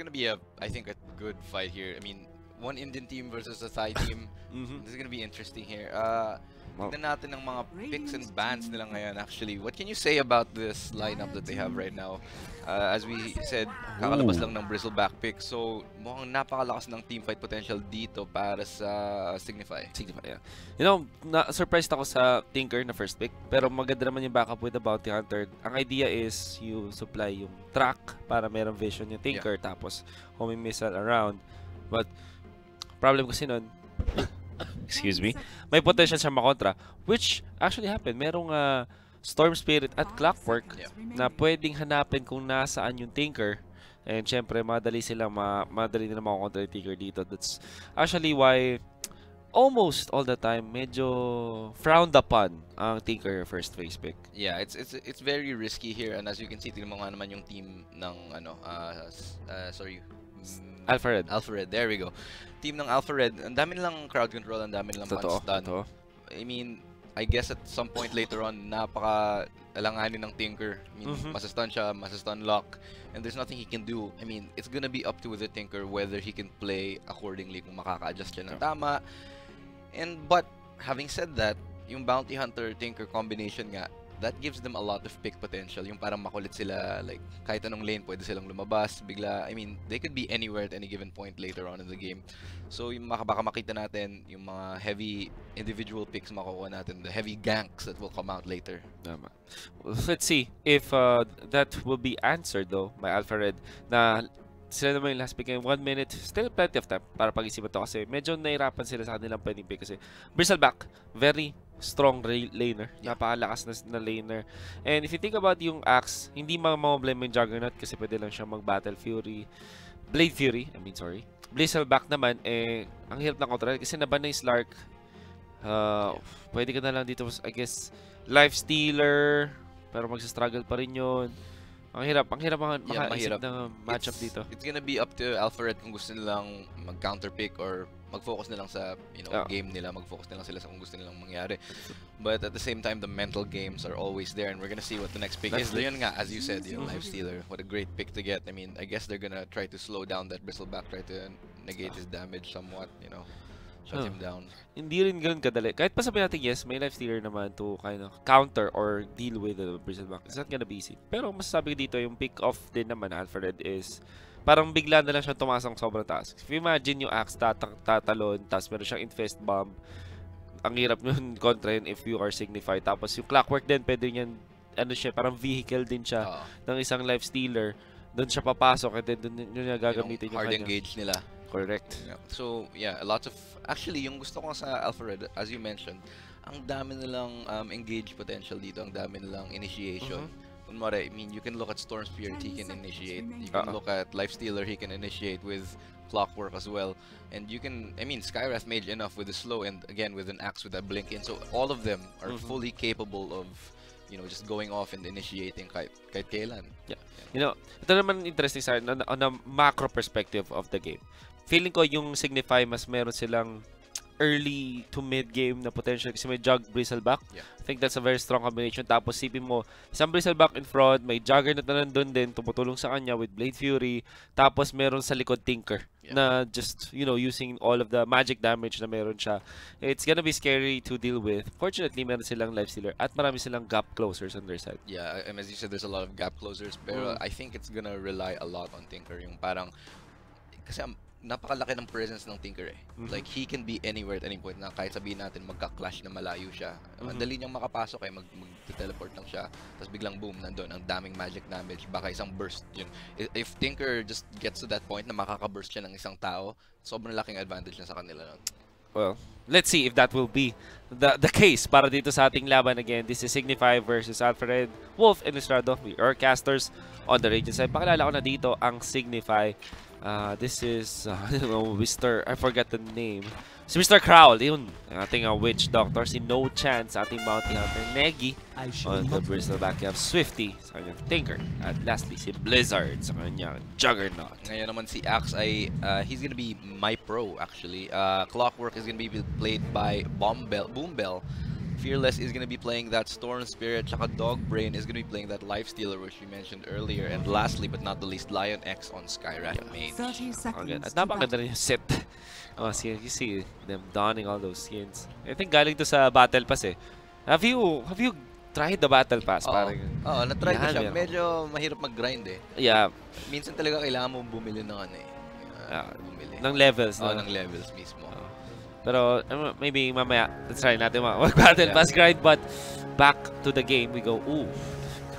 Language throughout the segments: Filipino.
gonna be I think, a good fight here. I mean, one Indian team versus a Thai team. This is gonna be interesting here. Tignan natin ang mga picks and bans nila ngayon actually. What can you say about this lineup that they have right now? As we said, kakalabas lang ng Bristleback pick. So, mukhang napakalakas ng team fight potential dito para sa Signify. Signify, yeah. You know, surprised ako sa Tinker na first pick. Pero maganda naman yung backup with the Bounty Hunter. Ang idea is you supply yung track para merong vision yung Tinker. Tapos, homing missile around. But, problem kasi nun, excuse me, may potential siya makontra, which actually happened. Merong Storm Spirit at Clockwork na pwedeng hanapin kung nasaan yung Tinker. And syempre, madali nilang makontra yung Tinker dito. That's actually why almost all the time medyo frowned upon ang Tinker first phase pick. Yeah, it's very risky here, and as you can see, tingnan mo nga naman yung team ng Alpha Red, there we go. Team ng Alpha Red, ang dami nilang crowd control, ang dami nilang punch stun. I mean, I guess at some point later on, napaka-alanganin ng Tinker. I mean, masastun siya, masastun lock, and there's nothing he can do. I mean, it's gonna be up to the Tinker whether he can play accordingly, kung makaka-adjust siya ng tama. But, having said that, yung Bounty Hunter Tinker combination nga, that gives them a lot of pick potential. Yung parang makulit sila, like, kahit anong lane, pwede silang lumabas, bigla. I mean, they could be anywhere at any given point later on in the game. So, yung baka makita natin, yung mga heavy individual picks makukuha natin, the heavy ganks that will come out later. Let's see if that will be answered though by Alpha Red, na sila naman yung last pick in 1 minute. Still plenty of time para pag-isipan to kasi medyo nahirapan sila sa kanilang pwedeng pick kasi Bristleback, very strong laner. Napakalakas na laner. And if you think about yung Axe, hindi mamablame yung Juggernaut kasi pwede lang siya mag-Battle Fury. Blade Fury, Bristleback naman, ang hirap ng control kasi naban na yung Slark. Pwede ka na lang dito, I guess, Life Stealer, pero magsa-struggle pa rin yun. Ang hirap makaisip ng matchup dito. It's gonna be up to Alpha Red kung gusto nilang mag-counter pick or mag-focus na lang sa game nila, mag-focus na lang sila sa kung gusto nilang mangyari. But at the same time, the mental games are always there, and we're gonna see what the next pick is. Yun nga, as you said, yung Life Stealer, what a great pick to get. I mean, I guess they're gonna try to slow down that Bristleback, try to negate his damage somewhat, shut him down. Hindi rin ganun kadali. Kahit pa sabihin natin, yes, may Life Stealer naman to kind of counter or deal with the Bristleback. It's not gonna be easy. Pero masasabi ko dito, yung pick-off din naman, Alpha Red, is parang bigla na lang siyang tumasang sobrang taas. If you imagine yung Axe tatalon, tapos meron siyang Infest Bomb, ang hirap nun kontra yun if you are Signify. Tapos yung Clockwork din, pwede niyan, parang vehicle din siya ng isang Life Stealer. Doon siya papasok, and then doon niya gagamitin yung hard engage nila. Correct. Yeah. So, yeah, a lot of... Actually, yung gusto ko sa Alpha Red, as you mentioned, ang dami nilang engage potential dito, ang dami nilang initiation. Kunwari, I mean, you can look at Storm Spirit, he can initiate. You can look at Life Stealer, he can initiate with Clockwork as well. And you can... I mean, Skywrath mage enough with the slow, and again, with an Axe with that blink in. So, all of them are fully capable of, just going off and initiating kahit kailan. Yeah. Ito naman interesting sa on a macro perspective of the game. Feeling ko yung Signify mas meron silang early to mid game na potential kasi may Jug Bristleback. I think that's a very strong combination. Tapos sipin mo, isang Bristleback in front, may Juggernaut na nandun din, tumutulong sa kanya with Blade Fury. Tapos meron sa likod Tinker na just, using all of the magic damage na meron siya. It's gonna be scary to deal with. Fortunately, meron silang Life Stealer at marami silang gap closers on their side. Yeah, and as you said, there's a lot of gap closers. Pero I think it's gonna rely a lot on Tinker. Yung parang, kasi napakalaki ng presence ng Tinker Like, he can be anywhere at any point na kahit sabihin natin magka-clash na malayo siya. Madali niyang makapasok mag-teleport lang siya. Tapos biglang boom, nandun. Ang daming magic damage. Baka isang burst yun. If Tinker just gets to that point na makaka-burst siya ng isang tao, sobrang laking advantage na sa kanila nun. Well, let's see if that will be the case para dito sa ating laban again. This is Signify versus Alpha Red, Wolf, and Estrado. We are casters on the Radiant side. Pakilala ko na dito ang Signify. This is, Mr. I forgot the name. Si Mr. Crowl, yun. Ang ating witch doctor, si No Chance, ating bounty hunter, Negi. On the Bristleback, you have Swifty sa kanyang Tinker. At lastly, si Blizzard sa kanyang Juggernaut. Ngayon naman si Axe ay, he's gonna be my pro actually. Clockwork is gonna be played by Boombell. Fearless is going to be playing that Storm Spirit, tsaka Dogbrain is going to be playing that Lifestealer, which we mentioned earlier. And lastly, but not the least, Lion X on Skywrath Mage. 30 seconds. At napakaganda rin yung set. You see them donning all those skins. I think galing to sa Battle Pass eh. Have you tried the Battle Pass? Oo, na-try ko siya. Medyo mahirap mag-grind eh. Yeah. Minsan talaga kailangan mo bumili ng ano eh. Bumili. Ng levels. Ng levels mismo. Pero maybe mamaya, let's try natin mag-Battle Pass grind. But back to the game, we go, ooh,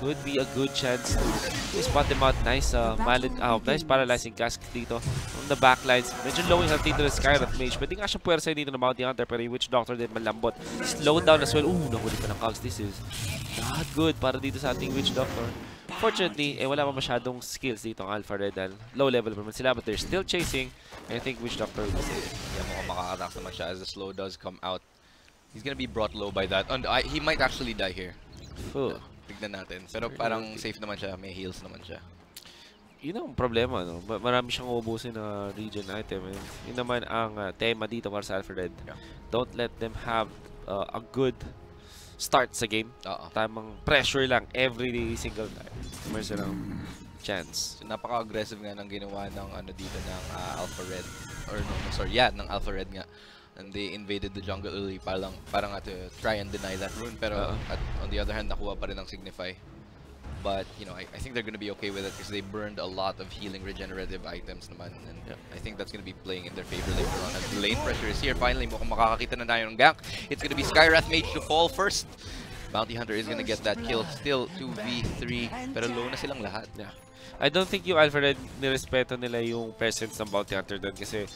could be a good chance to spot them out. Nice, nice paralyzing cask dito on the backlines. Medyo low yung health dito ng Skywrath Mage. Pwede nga siya puwersa dito ng Bounty Hunter, pero yung Witch Doctor din malambot. Slow down as well. Ooh, nahuli pa ng Cogs. This is not good para dito sa ating Witch Doctor. Fortunately, wala pa masyadong skills dito ang Alpha Red. Low level pa man sila, but they're still chasing. And I think Witch Doctor will be safe. Yeah, mukhang makakatak naman siya as the slow does come out. He's gonna be brought low by that. And he might actually die here. Tignan natin. Pero parang safe naman siya. May heals naman siya. Yun ang problema, no? Marami siyang ubusin na regen item. And yun naman ang tema dito para sa Alpha Red. Yeah. Don't let them have a good start sa game. Tamang pressure lang every single time. Meron silang chance. So, napaka-aggressive nga ng ginawa ng dito ng Alpha Red. Or no, sorry, ng Alpha Red nga. And they invaded the jungle early parang to try and deny that rune, pero on the other hand nakuha pa rin ng Signify. But you know, I think they're gonna be okay with it because they burned a lot of healing regenerative items naman, and I think that's gonna be playing in their favor later on. As the lane pressure is here, finally mukhang makakakita na tayo ng gank. It's gonna be Skywrath Mage to fall first. Bounty Hunter is gonna get that kill. Still 2v3, pero low na silang lahat. Yeah. I don't think yung Alpha Red nirespeto nila yung presence ng Bounty Hunter doon kasi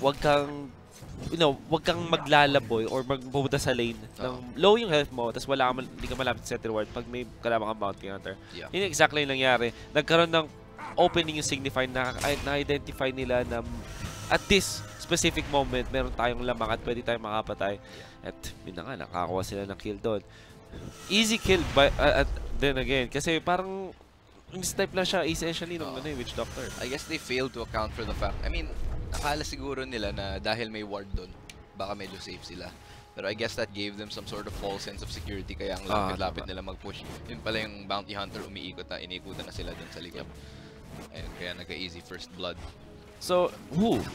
wag kang maglalaboy or magpupunta sa lane ng low yung health mo, tapos hindi ka malapit sa set reward pag may kalaban kang Bounty Hunter. Yeah. Yun exactly yung nangyari. Nagkaroon ng opening yung Signify na-identify nila na at this specific moment, meron tayong lamang at pwede tayong makapatay. At yun na nga, nakakuha sila ng kill doon. Easy kill, at then again, kasi parang snipe lang siya essentially ng Witch Doctor. I guess they failed to account for the fact, akala siguro nila na dahil may ward doon, baka medyo safe sila. Pero I guess that gave them some sort of false sense of security, kaya ang lapit-lapit nila mag-push. Yun pala yung Bounty Hunter iniikutan na sila doon sa likod. Ayun, kaya nagka-easy first blood. So,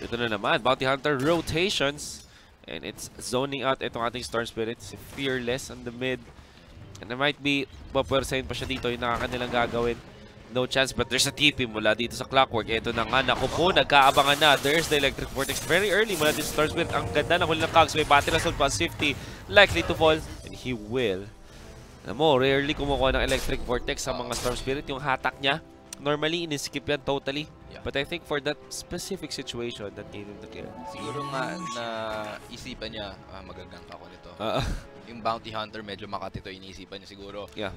ito na naman, Bounty Hunter rotations. And it's zoning out itong ating Storm Spirit. Si Fearless on the mid. And there might be, papwersahin pa siya dito yung nakakanilang gagawin. No chance, but there's a TP mula dito sa Clockwork. Ito na nga, naku po, nagkaabangan na. There's the Electric Vortex very early mula dito sa Storm Spirit. Ang ganda ng huli ng Cogs. May battle assault pa, 50. Likely to fall. And he will. Alam mo, rarely kumukuha ng Electric Vortex sa mga Storm Spirit. Yung hatak niya, normally, in-skip yan totally. Yeah. But I think for that specific situation, that gave him the kill. Siguro nga na isipan niya, magagang ako nito. Yung Bounty Hunter, medyo makatito, iniisipan niya siguro. Yeah.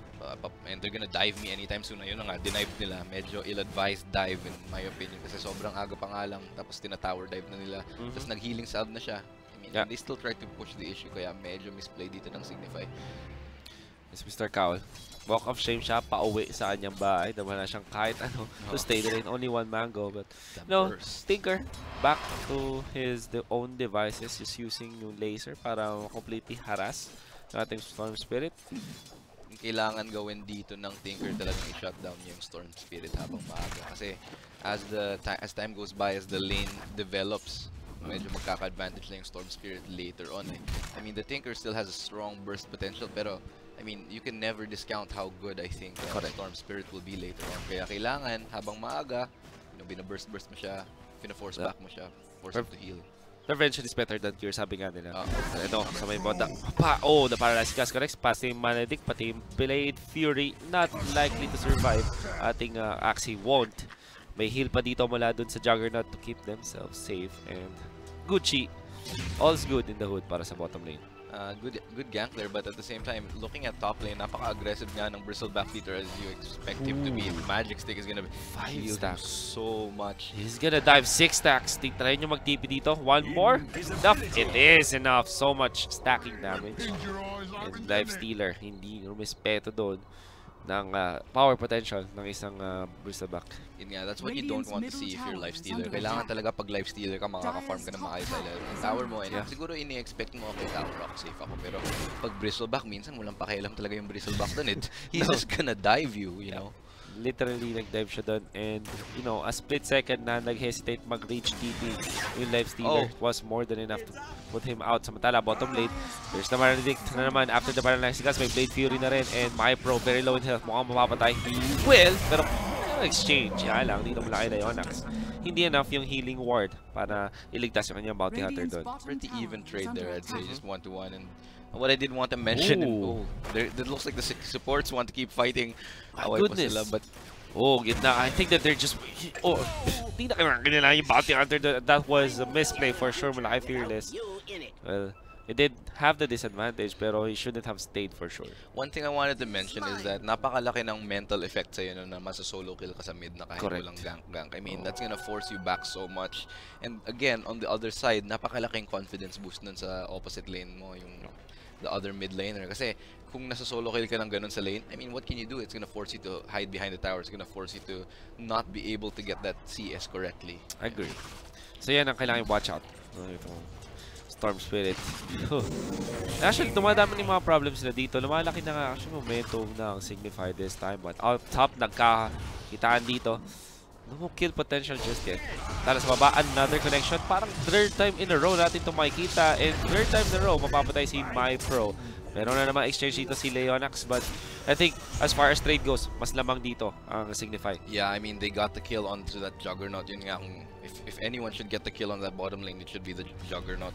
And they're gonna dive me anytime soon. Ayun na nga, denive nila. Medyo ill-advised dive in my opinion. Kasi sobrang aga pa nga lang, tapos tina-tower dive na nila. Tapos nag-healing salve na siya. They still try to push the issue, kaya medyo misplay dito ng Signify. It's Mr. Cowell. Walk of shame siya, pauwi sa kanyang bahay. Dama na siyang kahit ano to stay there in only one mango. But no, Tinker back to his own devices, just using yung laser para completely harass yung ating Storm Spirit. Kailangan gawin dito ng Tinker talagang i-shutdown yung Storm Spirit habang maaga. Kasi as time goes by, as the lane develops, medyo magkaka-advantage na yung Storm Spirit later on. The Tinker still has a strong burst potential, pero you can never discount how good I think Storm Spirit will be later on. Kaya kailangan, habang maaga, binaburst mo siya, pina-force back mo siya, force him to heal. Prevention is better than cure, sabi nga nila. Ito, sa may banda. The Paralyzed Cast corrects. Pati yung Maledict, pati yung Blade Fury, not likely to survive. Ating Axie won't. May heal pa dito mula dun sa Juggernaut to keep themselves safe. And Gucci, all's good in the hood para sa bottom lane. Good gank there, but at the same time, looking at top lane, napaka-aggressive nga ng Bristleback Beater as you expect him to be. The Magic Stick is gonna 5 stacks so much. He's gonna dive 6 stacks. Try nyo mag-TP dito. One more. Enough. It is enough. So much stacking damage. And Dive Stealer, hindi rumispeto doon. ng power potential ng isang Bristleback. Yun nga, that's what you don't want to see if you're lifestealer. Kailangan talaga pag lifestealer ka, makaka-farm ka na maayos sa ilalim ng tower mo. And siguro ini-expect mo, okay, tower rock, safe ako. Pero pag Bristleback, minsan walang pakialam talaga yung Bristleback dun. He's just gonna dive you, you know? Literally nag-dive siya doon, and you know, a split second na nag-hesitate mag-reach TP yung lifestealer was more than enough to put him out. Samantala bottom lane, there's the Maledict na naman after the paralysis gas, may Blade Fury na rin, and Mypro very low in health, mukhang mapapatay. He will, pero exchange, lang, dito malaki na Yonax. Hindi enough yung healing ward para iligtas yung kanyang bounty hunter doon. Pretty even trade there, I'd say, just 1-1. And what I did want to mention, it looks like the supports want to keep fighting. My goodness. Sila, but gitna. I think that they're just... Hindi na kailangan yung bounty hunter. That was a misplay for sure mula kay Fearless. Well, it did have the disadvantage, pero he shouldn't have stayed for sure. One thing I wanted to mention is that napakalaki ng mental effect sa'yo na masa-solo kill ka sa mid na kahit walang gank. I mean, that's gonna force you back so much. And again, on the other side, napakalaking confidence boost nun sa opposite lane mo, yung the other mid laner. Kasi kung nasa solo kill ka ng ganun sa lane, I mean, what can you do? It's gonna force you to hide behind the tower. It's gonna force you to not be able to get that CS correctly. I agree. So yan ang kailangan watch out. Storm Spirit. Actually, dumadami yung mga problems na dito. Lumalaki na nga actually momentum ng Signify this time. But out top, nagkakitaan dito. No kill potential just yet. Tala sa baba, another connection. Parang third time in a row natin ito makikita. And third time in a row, mapapatay si MyPro. Meron na naman exchange dito si Leonax. But I think as far as trade goes, mas lamang dito ang Signify. Yeah, I mean, they got the kill onto that Juggernaut. Yun nga, if anyone should get the kill on that bottom lane, it should be the Juggernaut.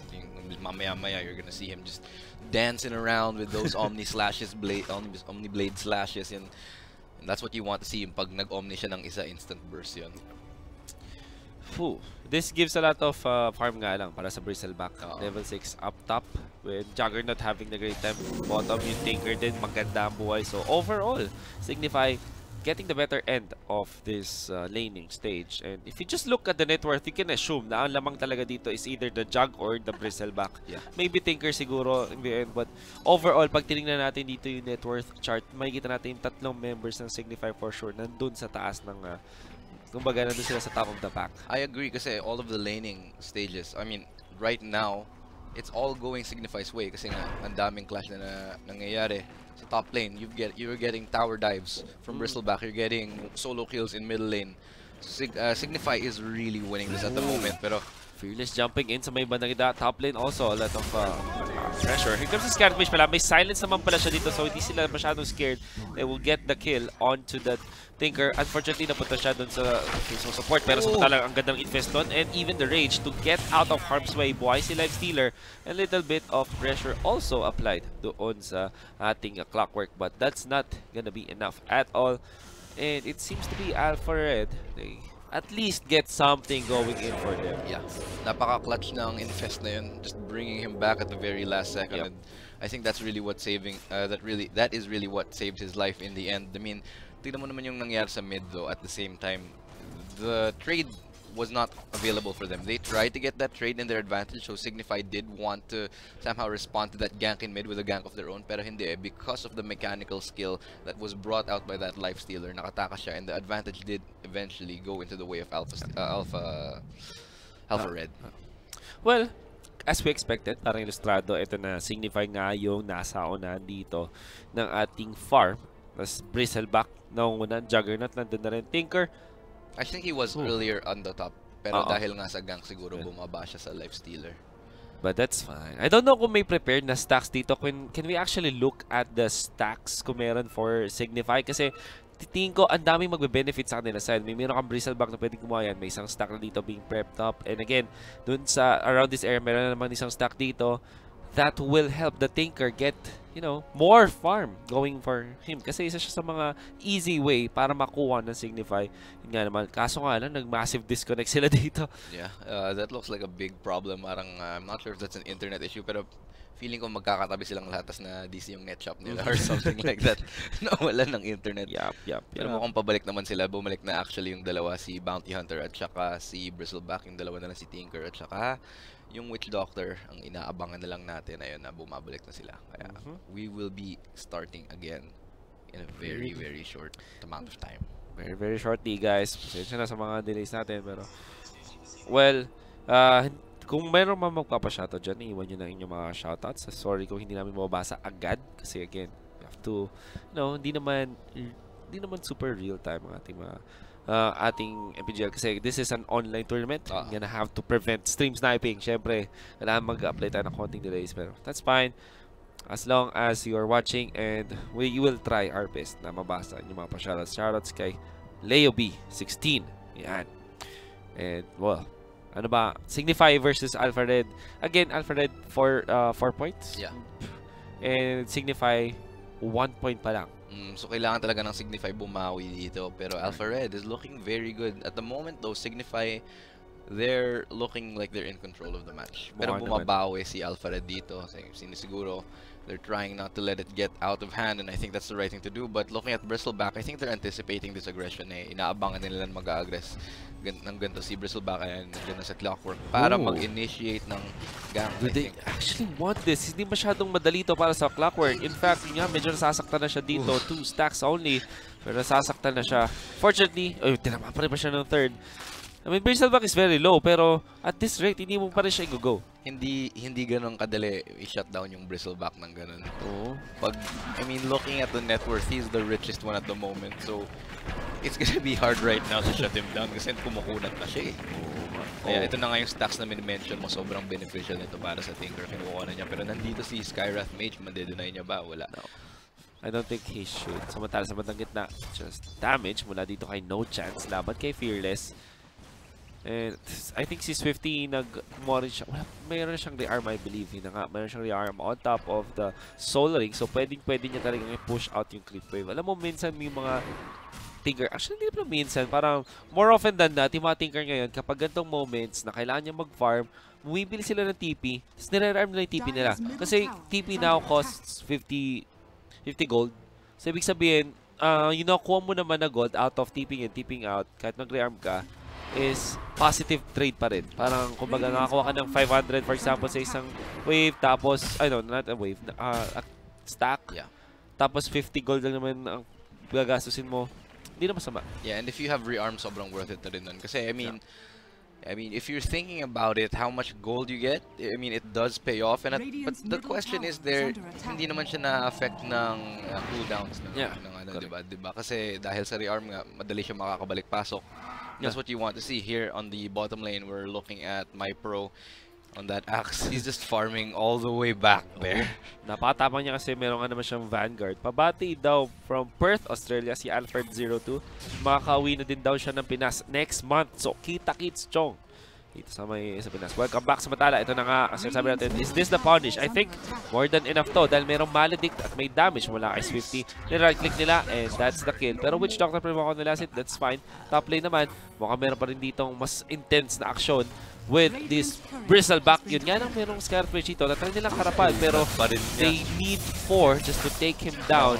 Mamaya-maya, you're gonna see him just dancing around with those Omni slashes, Omni Blade slashes. And that's what you want to see pag nag-Omni siya ng isa, instant burst yun. This gives a lot of farm nga lang para sa Bristleback. Level 6 up top with Juggernaut having the great time. Bottom yung Tinker din, maganda ang buhay. So overall, Signify getting the better end of this laning stage. And if you just look at the net worth, you can assume na ang lamang talaga dito is either the Jug or the Bristleback. Maybe Tinker siguro in the end, but overall, pag tinignan natin dito yung net worth chart, makikita natin yung tatlong members ng Signify for sure nandun sa taas ng kumbaga nandun sila sa top of the pack. I agree kasi all of the laning stages, I mean, right now, it's all going Signify's way kasi nga ang daming clash na nangyayari. Sa top lane, you're getting tower dives from Bristleback. You're getting solo kills in middle lane. Signify is really winning this at the moment. Pero Fearless jumping in sa may bandang ida. Top lane also, a lot of pressure. Here comes the Scarlet Mage pala. May silence naman pala siya dito, so hindi sila masyadong scared. They will get the kill onto that Tinker. Unfortunately, napunta siya dun sa support. Pero samantala, ang gandang invest doon. And even the rage to get out of harm's way. Buhay si Lifestealer. A little bit of pressure also applied doon sa ating clockwork. But that's not gonna be enough at all. And it seems to be Alpha Red. They at least get something going in for them. Yeah, napaka-clutch ng Infest na yun, just bringing him back at the very last second. And I think that's really what that is really what saved his life in the end. I mean, tignan mo naman yung nangyari sa mid though. At the same time, the trade was not available for them. They tried to get that trade in their advantage, so Signify did want to somehow respond to that gank in mid with a gank of their own, pero hindi because of the mechanical skill that was brought out by that Lifestealer, nakataka siya, and the advantage did eventually go into the way of Alpha Red. Well, as we expected, parang ilustrado, ito na Signify nga yung nasa unahan dito ng ating farm. Tapos Bristleback, naungunan, Juggernaut, nandun na rin Tinker. I think he was earlier on the top, pero dahil nga sa gank siguro bumaba siya sa Lifestealer. But that's fine. I don't know kung may prepared na stacks dito. Can we actually look at the stacks kung meron for Signify? Kasi titingin ko ang daming magbe-benefit sa kanila side. May meron kang Bristleback na pwedeng gumawa yan. May isang stack na dito being prepped up. And again, dun sa around this area, meron na naman isang stack dito that will help the Tinker get, you know, more farm going for him. Kasi isa siya sa mga easy way para makuha ng Signify. Yun nga naman, kaso nga lang, nag-massive disconnect sila dito. Yeah, that looks like a big problem. Parang, I'm not sure if that's an internet issue, pero feeling ko magkakatabi silang lahat tas na DC yung net shop nila or something like that. Nawalan ng internet. Yup. Pero mukhang pabalik naman sila. Bumalik na actually yung dalawa, si Bounty Hunter at saka si Bristleback. Yung dalawa na lang si Tinker at saka yung Witch Doctor, ang inaabangan na lang natin, ayun na, bumabalik na sila. Kaya we will be starting again. in a very, very short amount of time. Very, very shortly, guys. Pasensya na sa mga delays natin, pero well, kung meron man magpapashoutout dyan, iwan nyo na inyong mga shoutouts. Sorry kung hindi namin mababasa agad. Kasi again, you have to, hindi naman super real time ang ating mga ating MPGL kasi this is an online tournament. You're gonna have to prevent stream sniping. Syempre, kailangan mag-apply tayo ng konting delays, pero that's fine. As long as you are watching, and we will try our best na mabasa yung mga pa-shoutouts. Shoutouts kay Leo B, 16. Yan. And, well, ano ba? Signify versus Alpha Red. Again, Alpha Red 4 points. Yeah. And Signify 1 point pa lang. So, kailangan talaga ng Signify bumawi dito. Pero Alpha Red is looking very good. At the moment, though, Signify, they're looking like they're in control of the match. Pero bumabawi si Alpha Red dito. Sinisiguro, they're trying not to let it get out of hand, and I think that's the right thing to do. But looking at Bristleback, I think they're anticipating this aggression. Inaabangan nila mag-aggress ng ganito si Bristleback and nandiyan na sa Clockwork para mag-initiate ng gang. Do they actually want this? Hindi masyadong madali to para sa Clockwork. In fact, medyo nasasaktan na siya dito. 2 stacks only. Pero nasasaktan na siya. Fortunately, tinama pa rin ba siya ng third? I mean, Bristleback is very low, pero at this rate, hindi mo pa rin siya i-go. Hindi ganun kadali i-shut down yung Bristleback ng ganun. I mean, looking at the net worth, he's the richest one at the moment. So, it's gonna be hard right now to shut him down kasi kumukunat na siya Kaya ito na nga yung stacks na min-mention mo, sobrang beneficial nito para sa Tinker. Kinukuha na niya. Pero nandito si Skywrath Mage, madedenay niya ba? Wala. No. I don't think he should. Samantala sa bandang gitna, just damage mula dito kay No Chance. Laban kay Fearless. And I think si Swifty nag-more siya. Mayroon siyang rearm, I believe. Mayroon siyang rearm on top of the Soul Ring. So, pwede niya talagang i-push out yung creep wave. Alam mo, minsan may mga Tinker. Actually, hindi pala minsan. Parang more often than not, yung mga Tinker ngayon, kapag gantong moments na kailangan niya mag-farm, bumibili sila ng TP, tapos nire-arm nila yung TP nila. Kasi TP now costs 50 gold. So, ibig sabihin, kuha mo naman na gold out of TPing and TPing out, kahit nag-rearm ka, is positive trade pa rin. Parang, kumbaga, nakakuha ka ng 500, for example, sa isang wave, tapos, not a wave, a stack. Yeah. Tapos, 50 gold lang naman ang gagastusin mo. Hindi na masama. Yeah, and if you have rearm, sobrang worth it na rin nun. Kasi, I mean, if you're thinking about it, how much gold you get, I mean, it does pay off. And but the question is hindi naman siya na-affect ng cooldowns ng diba? Kasi dahil sa rearm nga, madali siya makakabalik-pasok. That's what you want to see here on the bottom lane. We're looking at MyPro on that axe. He's just farming all the way back there. Napakatapang niya kasi meron nga naman siyang Vanguard. Pabati daw from Perth, Australia, si Alfred02. Makakauwi na din daw siya ng Pinas next month. So, kita-kits, Chong. Dito sa Pinas. Welcome back sa Matala. Ito na nga, ang sabi natin, is this the punish? I think more than enough to dahil merong maledict at may damage mula kay Swifty. Nira-right-click nila and that's the kill. Pero Witch Doctor pa rin ako nila, that's fine. Top lane naman, mukhang meron pa rin ditong mas intense na aksyon with this Bristleback. Yun nga nang merong Scarfish dito. Natry nilang harapan pero they need 4 just to take him down.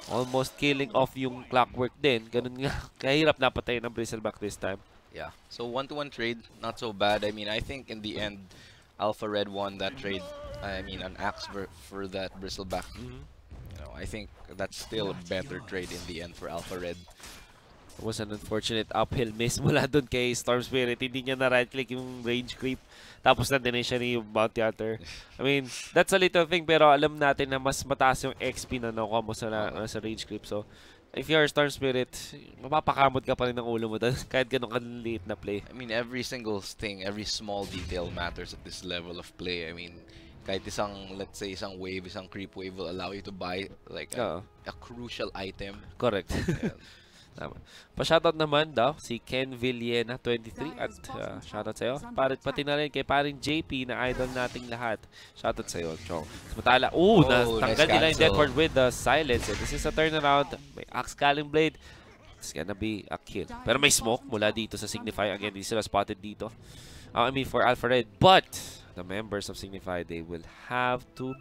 Almost killing off yung Clockwork din. Ganun nga. Kahirap napatay ng Bristleback this time. Yeah. So 1-to-1 trade, not so bad. I mean, I think in the end, Alpha Red won that trade. I mean, an axe for that Bristleback. I think that's still a better trade in the end for Alpha Red. It was an unfortunate uphill miss mula dun kay Storm Spirit. Hindi niya na right-click yung range creep. Tapos na-deny siya ni Bounty Hunter. I mean, that's a little thing pero alam natin na mas mataas yung XP na nakuha mo sa range creep. So, if you're Storm Spirit, mapapakamot ka pa rin ng ulo mo doon kahit ganun kaliit na play. I mean, every single thing, every small detail matters at this level of play. I mean, kahit let's say isang wave, isang creep wave will allow you to buy like a crucial item. Correct. Yeah. Tama. Pa-shoutout naman daw si Ken Villena 23 at shoutout sa'yo. Pati na rin kay paring JP na idol nating lahat. Shoutout sa'yo, Chong. Samantala, natanggal nila yung Deathward with the silence. And this is a turnaround. May Axe Calling Blade. It's gonna be a kill. Pero may smoke mula dito sa Signify. Again, hindi sila spotted dito. I mean, for Alpha Red. But, the members of Signify, they will have to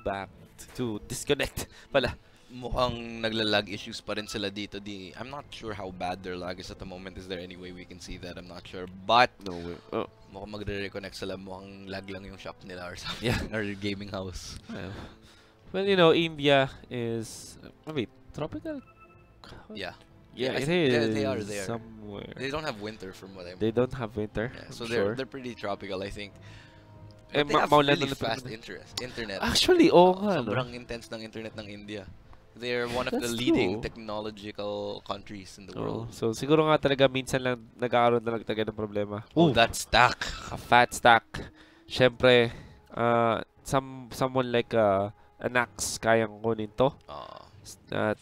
disconnect pala. Mukhang naglalag issues pa rin sila dito. I'm not sure how bad their lag is at the moment. Is there any way we can see that? I'm not sure. But, mukhang magre-reconnect sila. Mukhang lag lang yung shop nila or something. Yeah. Or gaming house. Well, India is... tropical Yeah. Yeah, it They are is somewhere. They don't have winter from what I'm... They don't have winter. Yeah, so sure. they're pretty tropical, I think. Eh, But they have really fast internet. Actually, nga, sobrang intense ng internet ng India. They're one of the That's leading true. technological countries in the world. So, siguro nga talaga minsan lang nagkakaroon na lang talaga ng problema. Oh, that stack. A fat stack. Siyempre, someone like an axe kayang kunin to. That,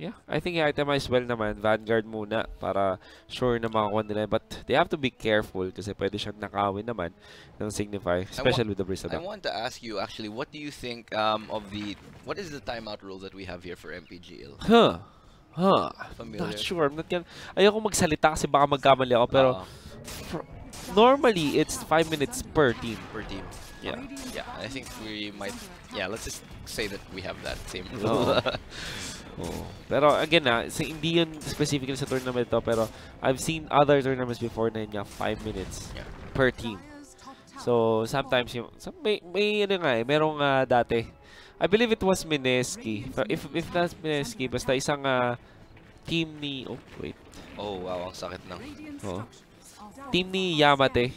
yeah, I think i-itemize well naman. Vanguard muna para sure na makakuha nila. But they have to be careful kasi pwede siyang nakawin naman ng Signify, especially with the Bristleback. I want to ask you actually, what do you think what is the timeout rule that we have here for MPGL? Not sure. Ayoko magsalita kasi baka magkamali ako, pero normally it's 5 minutes per team. Yeah. Yeah, I think we might... Yeah, let's just say that we have that same rule. Pero again hindi yun specifically sa tournament to, pero I've seen other tournaments before na yun 5 minutes per team. So sometimes may merong dati. I believe it was Mineski. If that's Mineski, basta isang team ni... Oh, wait. Oh, wow, ang sakit ng... Team ni Yamate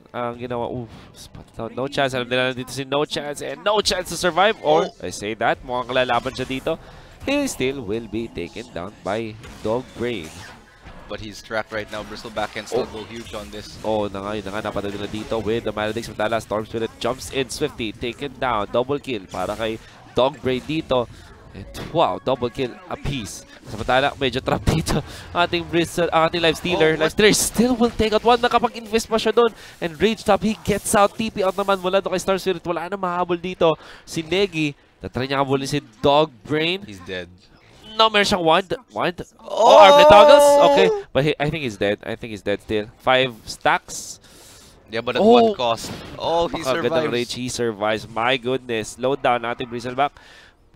ang ginawa. No chance. Alam nila dito si No Chance and No Chance to survive. Or, I say that, mukhang kalalaban siya dito. He still will be taken down by Dog Brain. But he's trapped right now. Bristleback can still go huge on this. Yun na nga, napatay nila dito with the Maledict. Samantala, Storm Spirit jumps in swiftly. Taken down. Double kill para kay Dog Brain dito. And wow, double kill apiece. Samantala, medyo trap dito. Ating life stealer. Life stealer still will take out one. Nakapag-invest pa siya doon. And rage top, he gets out. TP out naman mula doon kay Star Spirit. Wala na mahabol dito. Si Negi, natry niya kabulin si Dog Brain. He's dead. No, meron siyang wand. Armlet toggles. Okay, but I think he's dead. Still. 5 stacks. Yeah, but at what cost? He survives. Rage, he survives. My goodness. Load down natin Bristleback.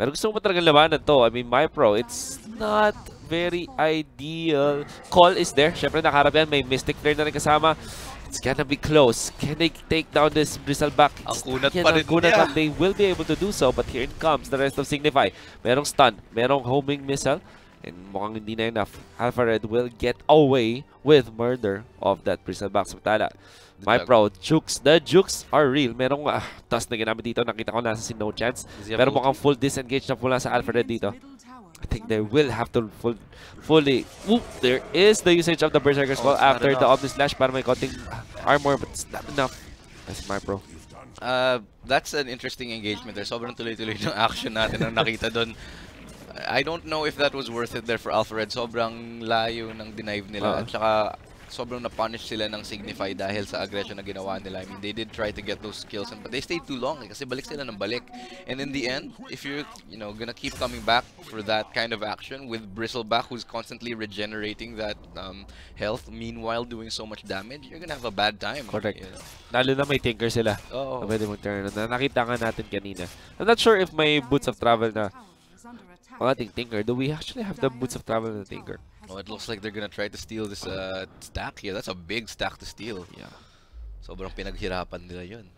Pero gusto mo talagang labanan to. I mean, MyPro, it's not very ideal. Call is there. Siyempre, nakaharap yan. May Mystic Flare na rin kasama. It's gonna be close. Can they take down this Bristleback? Ang kunat pa rin niya. They will be able to do so, but here it comes. The rest of Signify. Merong stun. Merong homing missile. And mukhang hindi na enough. Alpha Red will get away with murder of that Bristleback. Samantala, MyPro, Jukes. The Jukes are real. Merong task na ginamit dito. Nakita ko nasa si No Chance. Pero mukhang full disengage na pula sa Alpha Red dito. I think they will have to fully... There is the usage of the Berserker's Call after the Omni Slash para may konting armor, but it's not enough. That's MyPro. That's an interesting engagement there. Sobrang tuloy-tuloy ng action natin ang nakita doon. I don't know if that was worth it there for Alpha Red. Sobrang layo ng denive nila. At saka sobrang na-punish sila ng Signify dahil sa aggression na ginawa nila. I mean, they did try to get those kills, but they stayed too long kasi balik sila ng balik. And in the end, if you're gonna keep coming back for that kind of action with Bristleback who's constantly regenerating that health, meanwhile doing so much damage, you're gonna have a bad time. Correct. Lalo na may Tinker sila. Pwede mag-turn. Nakita nga natin kanina. I'm not sure if may Boots of Travel na ating Tinker. Do we actually have the Boots of Travel na Tinker? Oh, it looks like they're gonna try to steal this stack here. That's a big stack to steal. Yeah. Sobrang pinaghirapan nila yun.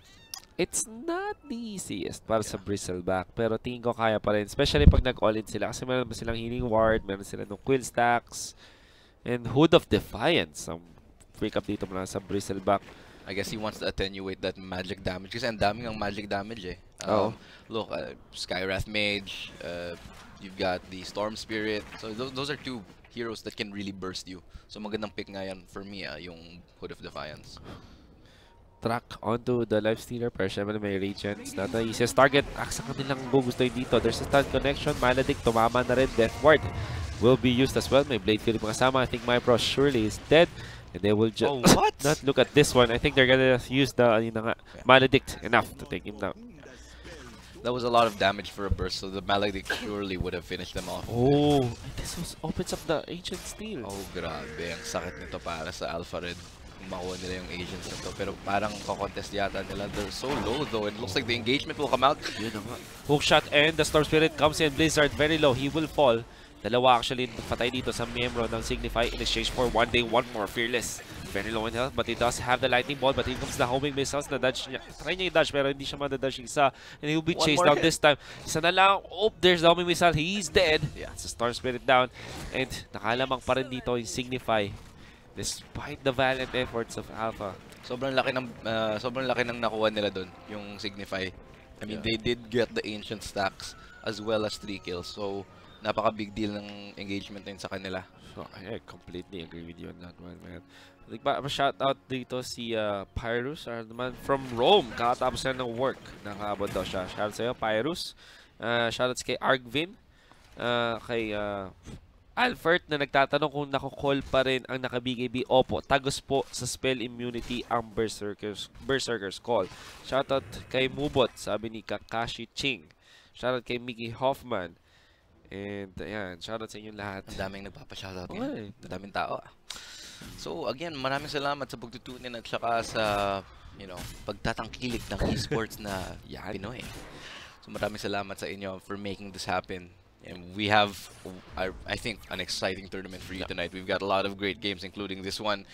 It's not the easiest para sa Bristleback, pero tingin ko kaya pa rin. Especially pag nag-all-in sila. Kasi meron ba silang healing ward, meron sila ng quill stacks, and Hood of Defiance. Ang freak up dito mula sa Bristleback. I guess he wants to attenuate that magic damage. Kasi ang daming ang magic damage eh. Look, Skywrath Mage, you've got the Storm Spirit. So those are two heroes that can really burst you. So magandang pick nga yan for me, yung Hood of Defiance. Track onto the Life Stealer, pero syempre may Regents. Not the easiest target. Sa kanilang gugustuhin dito. There's a stun connection. Maledict, tumama na rin. Death Ward will be used as well. May Blade Field pa kasama. I think MyPro surely is dead. And they will just not look at this one. I think they're gonna use the Maledict enough to take him down. That was a lot of damage for a burst, so the Maledict surely would have finished them off. This opens up the Ancient Steel. Grabe. Ang sakit nito para sa Alpha Red. Makuha nila yung agents nito. Pero parang kakontest yata nila. They're so low though. It looks like the engagement will come out. Hookshot and the Storm Spirit comes in. Blizzard very low. He will fall. Dalawa actually patay dito sa miyembro ng Signify in exchange for one more Fearless. Very low in health, but he does have the lightning ball. But here comes the homing missiles. Na-dodge niya. Try niya i-dodge, pero hindi siya ma-dodge isa. And he'll be chased down this time. Isa na lang. Oh, there's the homing missile. He's dead. Yeah, it's a Storm Spirit down. And nakalamang pa rin dito yung Signify. Despite the valiant efforts of Alpha. Sobrang laki ng nakuha nila doon, yung Signify. I mean, they did get the ancient stacks as well as 3 kills. So, napaka-big deal ng engagement na yun sa kanila. So, I completely agree with you on that one, man. Shout out dito si Pyrus, naman from Rome. Kakatapos na ng work. Nakaabot daw siya. Shout out sa'yo, Pyrus. Shout out kay Argvin. Kay Alfred na nagtatanong kung nako-call pa rin ang naka-BKB. Opo, tagos po sa spell immunity ang Berserker's Call. Shout out kay Mubot, sabi ni Kakashi Ching. Shout out kay Mickey Hoffman. And ayan, shoutout sa inyong lahat. Ang daming nagpapa-shoutout ngayon. Ang daming tao. So again, maraming salamat sa pagtutunin at saka sa, pagtatangkilik ng esports na Pinoy. So maraming salamat sa inyo for making this happen. And we have, I think, an exciting tournament for you tonight. We've got a lot of great games, including this one.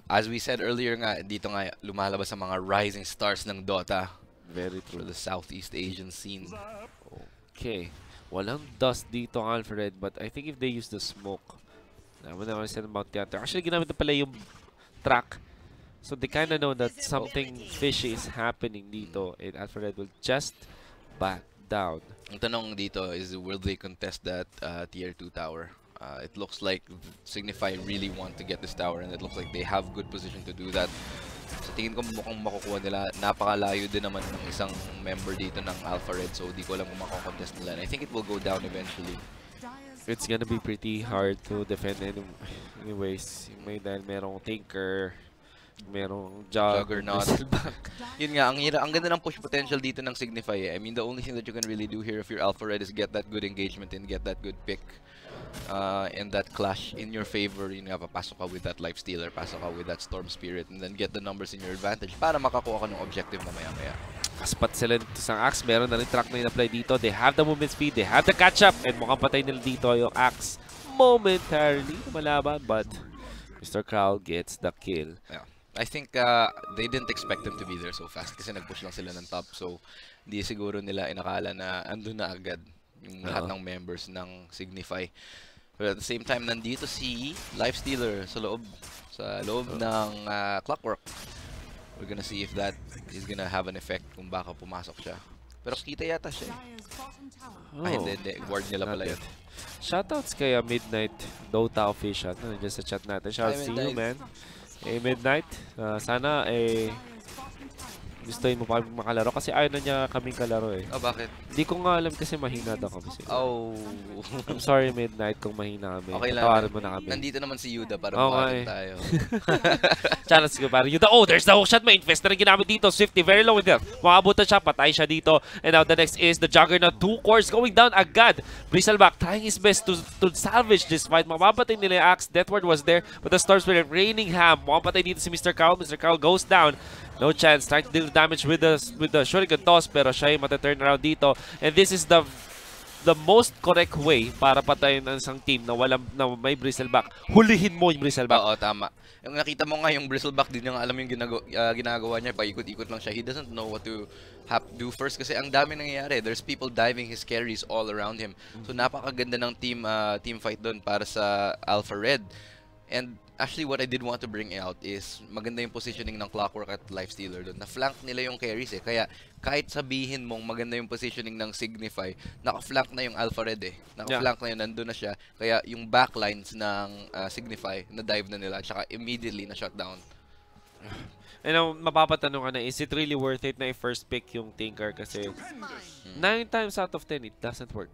As we said earlier nga, dito nga lumalabas ang mga rising stars ng Dota. Very true. For the Southeast Asian scene. Okay. Walang dust dito ang Alfred, but I think if they use the smoke, naman naman sila Mount Theater. Actually, ginamit na pala yung track. So they kind of know that something fishy is happening dito, and Alfred will just back down. Ang tanong dito is, will they contest that tier 2 tower? It looks like Signify really want to get this tower, and it looks like they have good position to do that. Sa tingin ko mukhang makukuha nila. Napakalayo din naman ng isang member dito ng Alpha Red, so di ko alam kung makakontest nila. And I think it will go down eventually. It's gonna be pretty hard to defend anyways. May dahil merong Tinker, merong Juggernaut. Yun nga, ang ganda ng push potential dito ng Signify. I mean, the only thing that you can really do here if you're Alpha Red is get that good engagement and get that good pick. And that clash in your favor. Yun nga, papasok ka with that Life Stealer, pasok ka with that Storm Spirit, and then get the numbers in your advantage para makakuha ka ng objective mamaya-maya. Kaspat sila nito sa Axe. Meron na rin track na in-apply dito. They have the movement speed, they have the catch-up, and mukhang patay nila dito yung Axe momentarily malaban, but Mr. Crowl gets the kill. Yeah. I think they didn't expect them to be there so fast kasi nag-push lang sila ng top, so hindi siguro nila inakala na andun na agad yung lahat ng members ng Signify. But at the same time, nandito si Life Stealer sa loob ng Clockwork. We're gonna see if that is gonna have an effect kung baka pumasok siya. Pero kita yata siya. Ay, hindi. Ward nila pala yun. Shoutouts kay Midnight Dota official. Nandiyan sa chat natin. Shoutouts to you, man. Midnight, sana gustuin mo pa makalaro kasi ayaw na niya kaming kalaro eh. Oh, bakit? Hindi ko nga alam kasi mahina daw kami sila. Oh. I'm sorry, Midnight, kung mahina kami. Okay lang. Tawarin mo na kami. Nandito naman si Yuda para buhatin tayo. Challenge ko para Yuda. Oh, there's the hookshot. May infest na rin ginamit dito. Swifty, very low in there. Makabutan siya. Patay siya dito. And now the next is the Juggernaut. 2 cores going down agad. Bristleback trying his best to salvage this fight. Mapapatay nila yung Axe. Deathward was there. But the Storm Spirit raining ham. Mapapatay dito si Mr. Carl. Mr. Carl goes down. No chance. Trying to deal damage with the Shuriken toss, pero siya yung mata-turn around dito. And this is the most correct way para patayin ang isang team na may Bristleback. Hulihin mo yung Bristleback. Oo, tama. Yung nakita mo nga yung Bristleback, din yung alam yung ginagawa niya. Paikot-ikot lang siya. He doesn't know what to do first kasi ang dami nangyayari. There's people diving his carries all around him. So napakaganda ng team fight doon para sa Alpha Red. And actually, what I did want to bring out is maganda yung positioning ng Clockwork at Life Stealer doon. Na-flank nila yung carries eh. Kaya kahit sabihin mong maganda yung positioning ng Signify, naka-flank na yung Alpha Red eh. Naka-flank na yun, nandun na siya. Kaya yung backlines ng Signify, na-dive na nila. Tsaka immediately na-shutdown. And mapapatanong ka na, is it really worth it na i-first pick yung Tinker? Kasi 9 times out of 10, it doesn't work.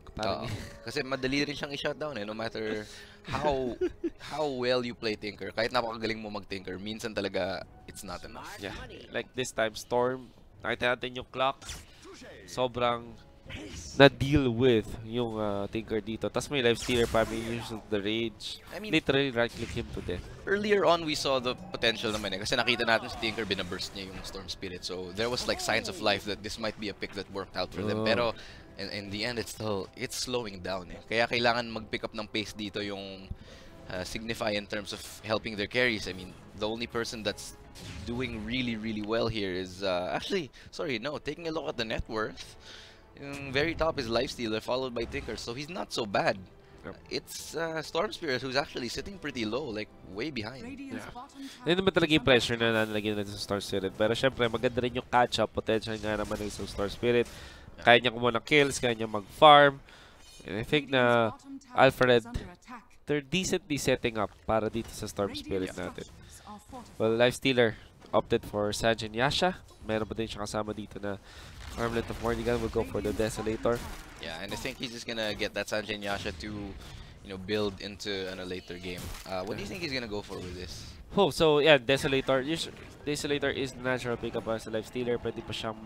Kasi madali rin siyang i-shutdown eh. No matter how well you play Tinker, kahit napakagaling mo mag-Tinker, minsan talaga it's not enough. Yeah. Like this time, Storm, nakita natin yung clock. Sobrang na-deal with yung Tinker dito. Tapos may Life Stealer pa, may use of the Rage. I mean, literally right-click him to death. Earlier on, we saw the potential naman eh. Kasi nakita natin si Tinker, binaburst niya yung Storm Spirit. So, there was like signs of life that this might be a pick that worked out for them. Pero, in the end, it's slowing down eh. Kaya kailangan mag-pick up ng pace dito yung Signify in terms of helping their carries. I mean, the only person that's doing really well here is actually, sorry, no, taking a look at the net worth. Yung very top is Lifestealer, followed by Tinker, so he's not so bad. Yep. It's Storm Spirit who's actually sitting pretty low, like way behind. Yeah. Hindi naman talaga yung pressure na nalagyan natin sa Storm Spirit. Pero syempre, maganda rin yung catch-up. Potential nga naman ng isang Storm Spirit. Kaya niya kumuha ng kills, kaya niya mag-farm. And I think na Alfred, they're decently setting up para dito sa Storm Spirit natin. Well, Lifestealer opted for Sanjin Yasha. Meron pa din siya kasama dito na Armlet of Morrigan will go for the Desolator. Yeah, and I think he's just gonna get that Sanjin Yasha to, build into a later game. What do you think he's gonna go for with this? Oh, so yeah, Desolator. Desolator is natural pickup as a Lifestealer. Pwede pa siyang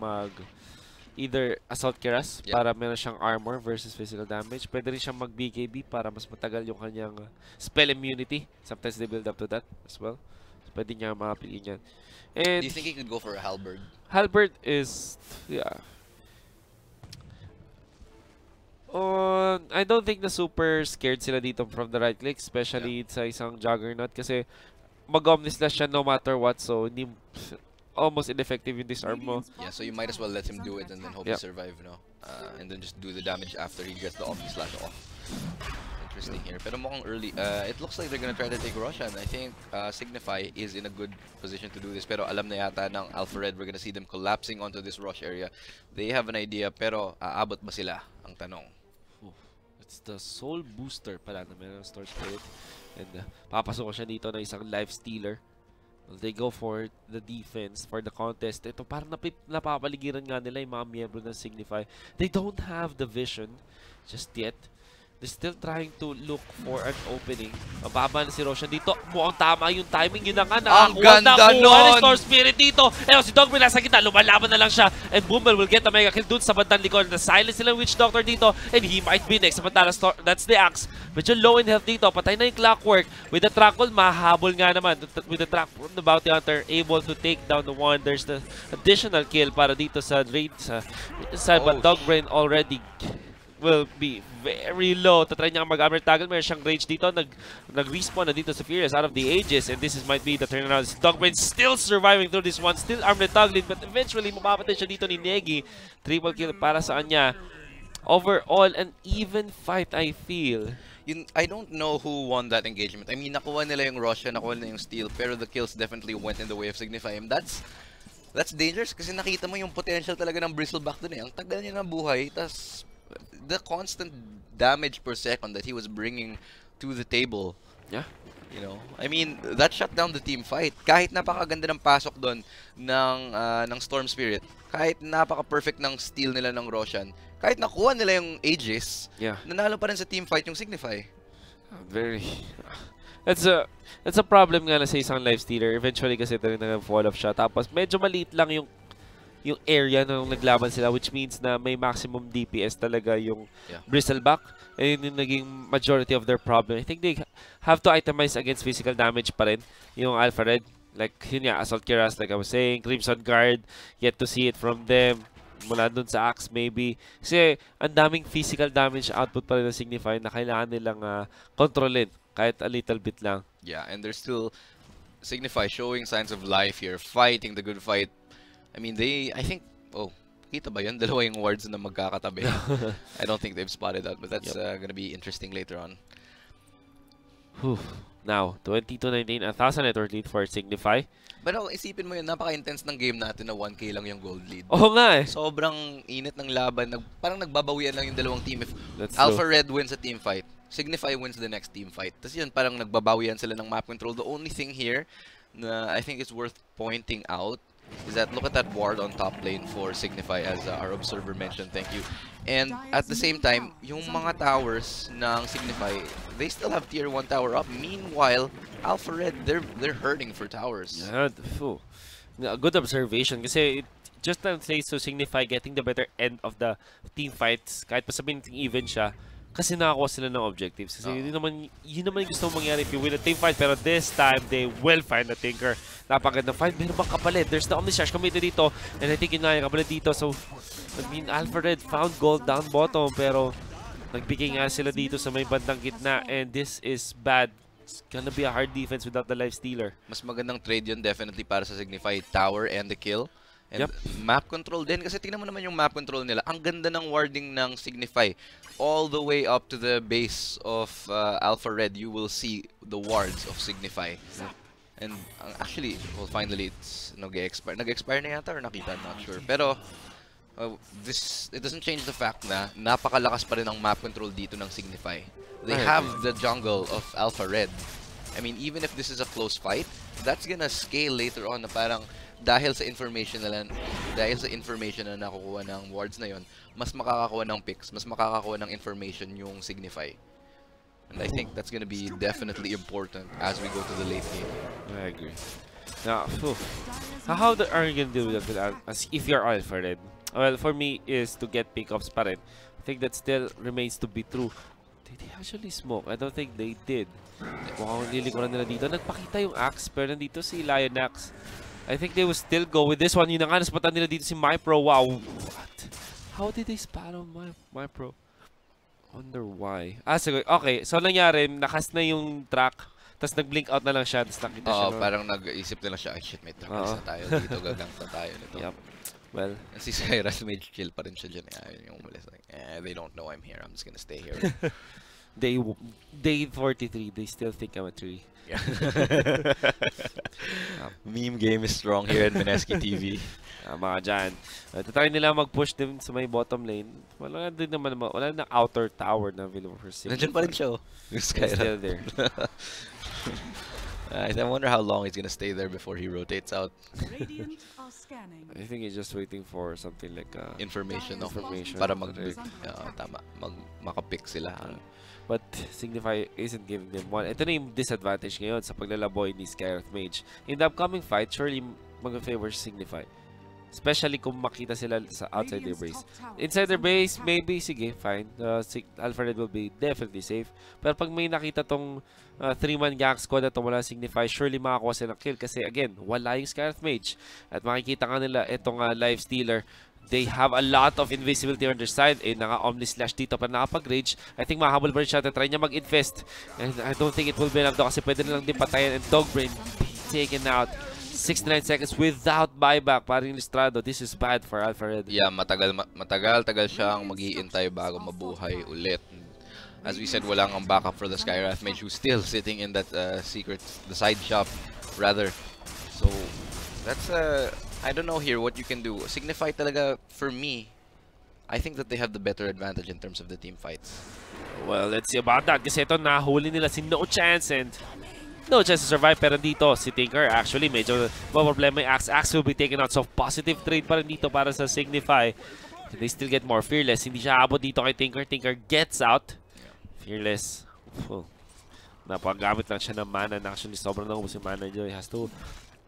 either Assault Keras para meron siyang armor versus physical damage. Pwede rin siyang mag-BKB para mas matagal yung kanyang spell immunity. Sometimes they build up to that as well. So, pwede niya makapiliin yan. And do you think he could go for a Halberd? Halberd is, yeah. I don't think na super scared sila dito from the right click, especially sa isang Juggernaut kasi mag-omnislash siya no matter what, so hindi almost ineffective yung disarm mo. Yeah, so you might as well let him do it and then hope to survive, no? And then just do the damage after he gets the omnislash off. Interesting here. Pero mukhang early. It looks like they're gonna try to take Roshan. I think Signify is in a good position to do this. Pero alam na yata ng Alpha Red, we're gonna see them collapsing onto this rush area. They have an idea, pero aabot ba sila? Ang tanong. It's the Soul Booster pala na meron Storm Spirit. And papasok ko siya dito na isang Lifestealer. Well, they go for the defense, for the contest. Ito parang napapaligiran nga nila yung mga miyembro ng Signify. They don't have the vision just yet. They're still trying to look for an opening. Mababa na si Roshan dito. Mukhang tama yung timing. Yun na nga. Ang ganda nun! Storm Spirit dito. Ewan, si Dogman nasa kita. Lumalaban na lang siya. And Boomer will get a mega kill dun sa bandang likod. Na-silence sila Witch Doctor dito. And he might be next. Samantala, that's the Axe. Medyo low in health dito. Patay na yung Clockwork. With the Trackle, mahabol nga naman. With the Trackle, the Bounty Hunter able to take down the one. There's the additional kill para dito sa raid. But Dogbrain already will be very low. Tatry niya mag-armor toggle. Meron siyang rage dito. Nag-respawn na dito sa Furious out of the Aegis. And this might be the turnaround. Dogbrain still surviving through this one. Still armor toggling. But eventually, mapapatay siya dito ni Negi. Triple kill para sa kanya. Overall, an even fight, I feel. I don't know who won that engagement. I mean, nakuha nila yung Roshan, nakuha nila yung Steel. Pero the kills definitely went in the way of Signify. And that's dangerous kasi nakita mo yung potential talaga ng Bristleback dun eh. Ang tagal niya ng buhay. Tas the constant damage per second that he was bringing to the table. Yeah. I mean, that shut down the team fight. Kahit napakaganda ng pasok doon ng Storm Spirit, kahit napaka-perfect ng steal nila ng Roshan, kahit nakuha nila yung Aegis, nanalo pa rin sa team fight yung Signify. Very. That's a problem nga na sa isang Lifestealer. Eventually kasi talagang nag-fall off siya. Tapos medyo maliit lang yung area na naglaban sila, which means na may maximum DPS talaga yung Bristleback. And yun yung naging majority of their problem. I think they have to itemize against physical damage pa rin yung Alpha Red. Like, yun nga, Assault Keras, like I was saying, Crimson Guard, yet to see it from them. Mula dun sa Axe, maybe. Kasi, ang daming physical damage output pa rin ng Signify na kailangan nilang kontrolin, kahit a little bit lang. Yeah, and they're still Signify showing signs of life here, fighting the good fight. I mean, I think, kita ba yun? Dalawa yung wards na magkakatabi. I don't think they've spotted that, but that's gonna be interesting later on. Now, 22-19, 1,000 network lead for Signify. Pero isipin mo yun, napaka-intense ng game natin na 1K lang yung gold lead. Oo nga eh. Sobrang init ng laban. Parang nagbabawian lang yung dalawang team. If Alpha Red wins a team fight, Signify wins the next team fight. Tapos yun, parang nagbabawian sila ng map control. The only thing here na I think is worth pointing out is that look at that ward on top lane for Signify, as our observer mentioned. Thank you. And at the same time, yung mga towers ng Signify, they still have tier 1 tower up. Meanwhile, Alpha Red, they're hurting for towers. Yeah, good observation kasi it just translates to Signify getting the better end of the team fights. Kahit pa sabihin even siya, kasi nakakuha sila ng objectives. Kasi yun naman yung gusto mong mangyari if you win a team fight. Pero this time, they will find the Tinker. Napaganda fight. Meron bang kapalit? There's the Omnislash committed dito. And I think yun na yung kapalit dito. So, I mean, Alpha Red found gold down bottom. Pero, nagbigay nga sila dito sa may bandang gitna. And this is bad It's gonna be a hard defense without the life stealer. Mas magandang trade yun definitely para sa Signify. Tower and the kill. And map control din. Kasi tingnan mo naman yung map control nila. Ang ganda ng warding ng Signify. All the way up to the base of Alpha Red, you will see the wards of Signify. And actually, well, finally, it's nag-expire. Nag-expire na yata or nakita? I'm not sure. Pero, it doesn't change the fact na napakalakas pa rin ang map control dito ng Signify. They have the jungle of Alpha Red. I mean, even if this is a close fight, that's gonna scale later on na parang dahil sa information na nakukuha ng wards na yon, mas makakakuha ng picks, mas makakakuha ng information yung Signify. And I think that's gonna be definitely important as we go to the late game. I agree. Now, how are you gonna do that as if you're Alpha Red? Well, for me, is to get pickups pa rin. I think that still remains to be true. Did they actually smoke? I don't think they did. Mukhang nililikuran nila dito. Nagpakita yung Axe, pero nandito si Lion Axe. I think they will still go with this one. Yun na nga, naspatan nila dito si MyPro. Wow. What? How did they spot on MyPro? Wonder why. Sige. Okay, so nangyari, nakas na yung track. Tapos nag-blink out na lang siya. Tapos nakita siya. Parang nag-isip na lang siya, ay shit, may track na tayo dito. Gagang na tayo nito. Yep. Well, si Cyrus may chill pa rin siya dyan. Yung umalis. Like, they don't know I'm here. I'm just gonna stay here. Day 43, they still think I'm a tree. Yeah. Meme game is strong here in Mineski TV. Mga dyan. Tatry nila mag-push din sa may bottom lane. Wala na outer tower na available for Signify. Nandiyan pa rin siya. It's still there. I wonder how long he's gonna stay there before he rotates out. I think he's just waiting for something like information para makapick sila. But Signify isn't giving them one. Ito na yung disadvantage ngayon sa paglalaboy ni Skyrath Mage. In the upcoming fight, surely mag-favor Signify. Especially kung makita sila sa outside their base. Inside their base, maybe, sige, fine. Alpha Red will be definitely safe. Pero pag may nakita tong 3-man gang squad na wala Signify, surely makakuha silang kill. Kasi again, wala yung Skyrath Mage. At makikita nga nila itong life stealer. They have a lot of invisibility on their side. Naka-Omni Slash dito pa nakapag-rage. I think makahabol pa rin siya. Try niya mag-infest. And I don't think it will be enough daw kasi pwede nilang din patayan. And Dogbrain taken out. 69 seconds without buyback. Paring Listrado, this is bad for Alpha Red. Yeah, matagal siyang mag-iintay bago mabuhay ulit. As we said, walang ang backup for the Skyrath Mage who's still sitting in that the side shop, rather. So, that's I don't know here what you can do. Signify talaga, for me, I think that they have the better advantage in terms of the team fights. Well, let's see about that. Kasi ito, nahuli nila si No Chance and no chance to survive. Pero dito, si Tinker, actually, medyo problema yung Axe. Axe will be taken out. So, positive trade pa rin dito para sa Signify. They still get more Fearless. Hindi siya abot dito kay Tinker. Tinker gets out. Fearless. Napagamit lang siya ng mana. Actually, sobrang naubos yung mana niya. He has to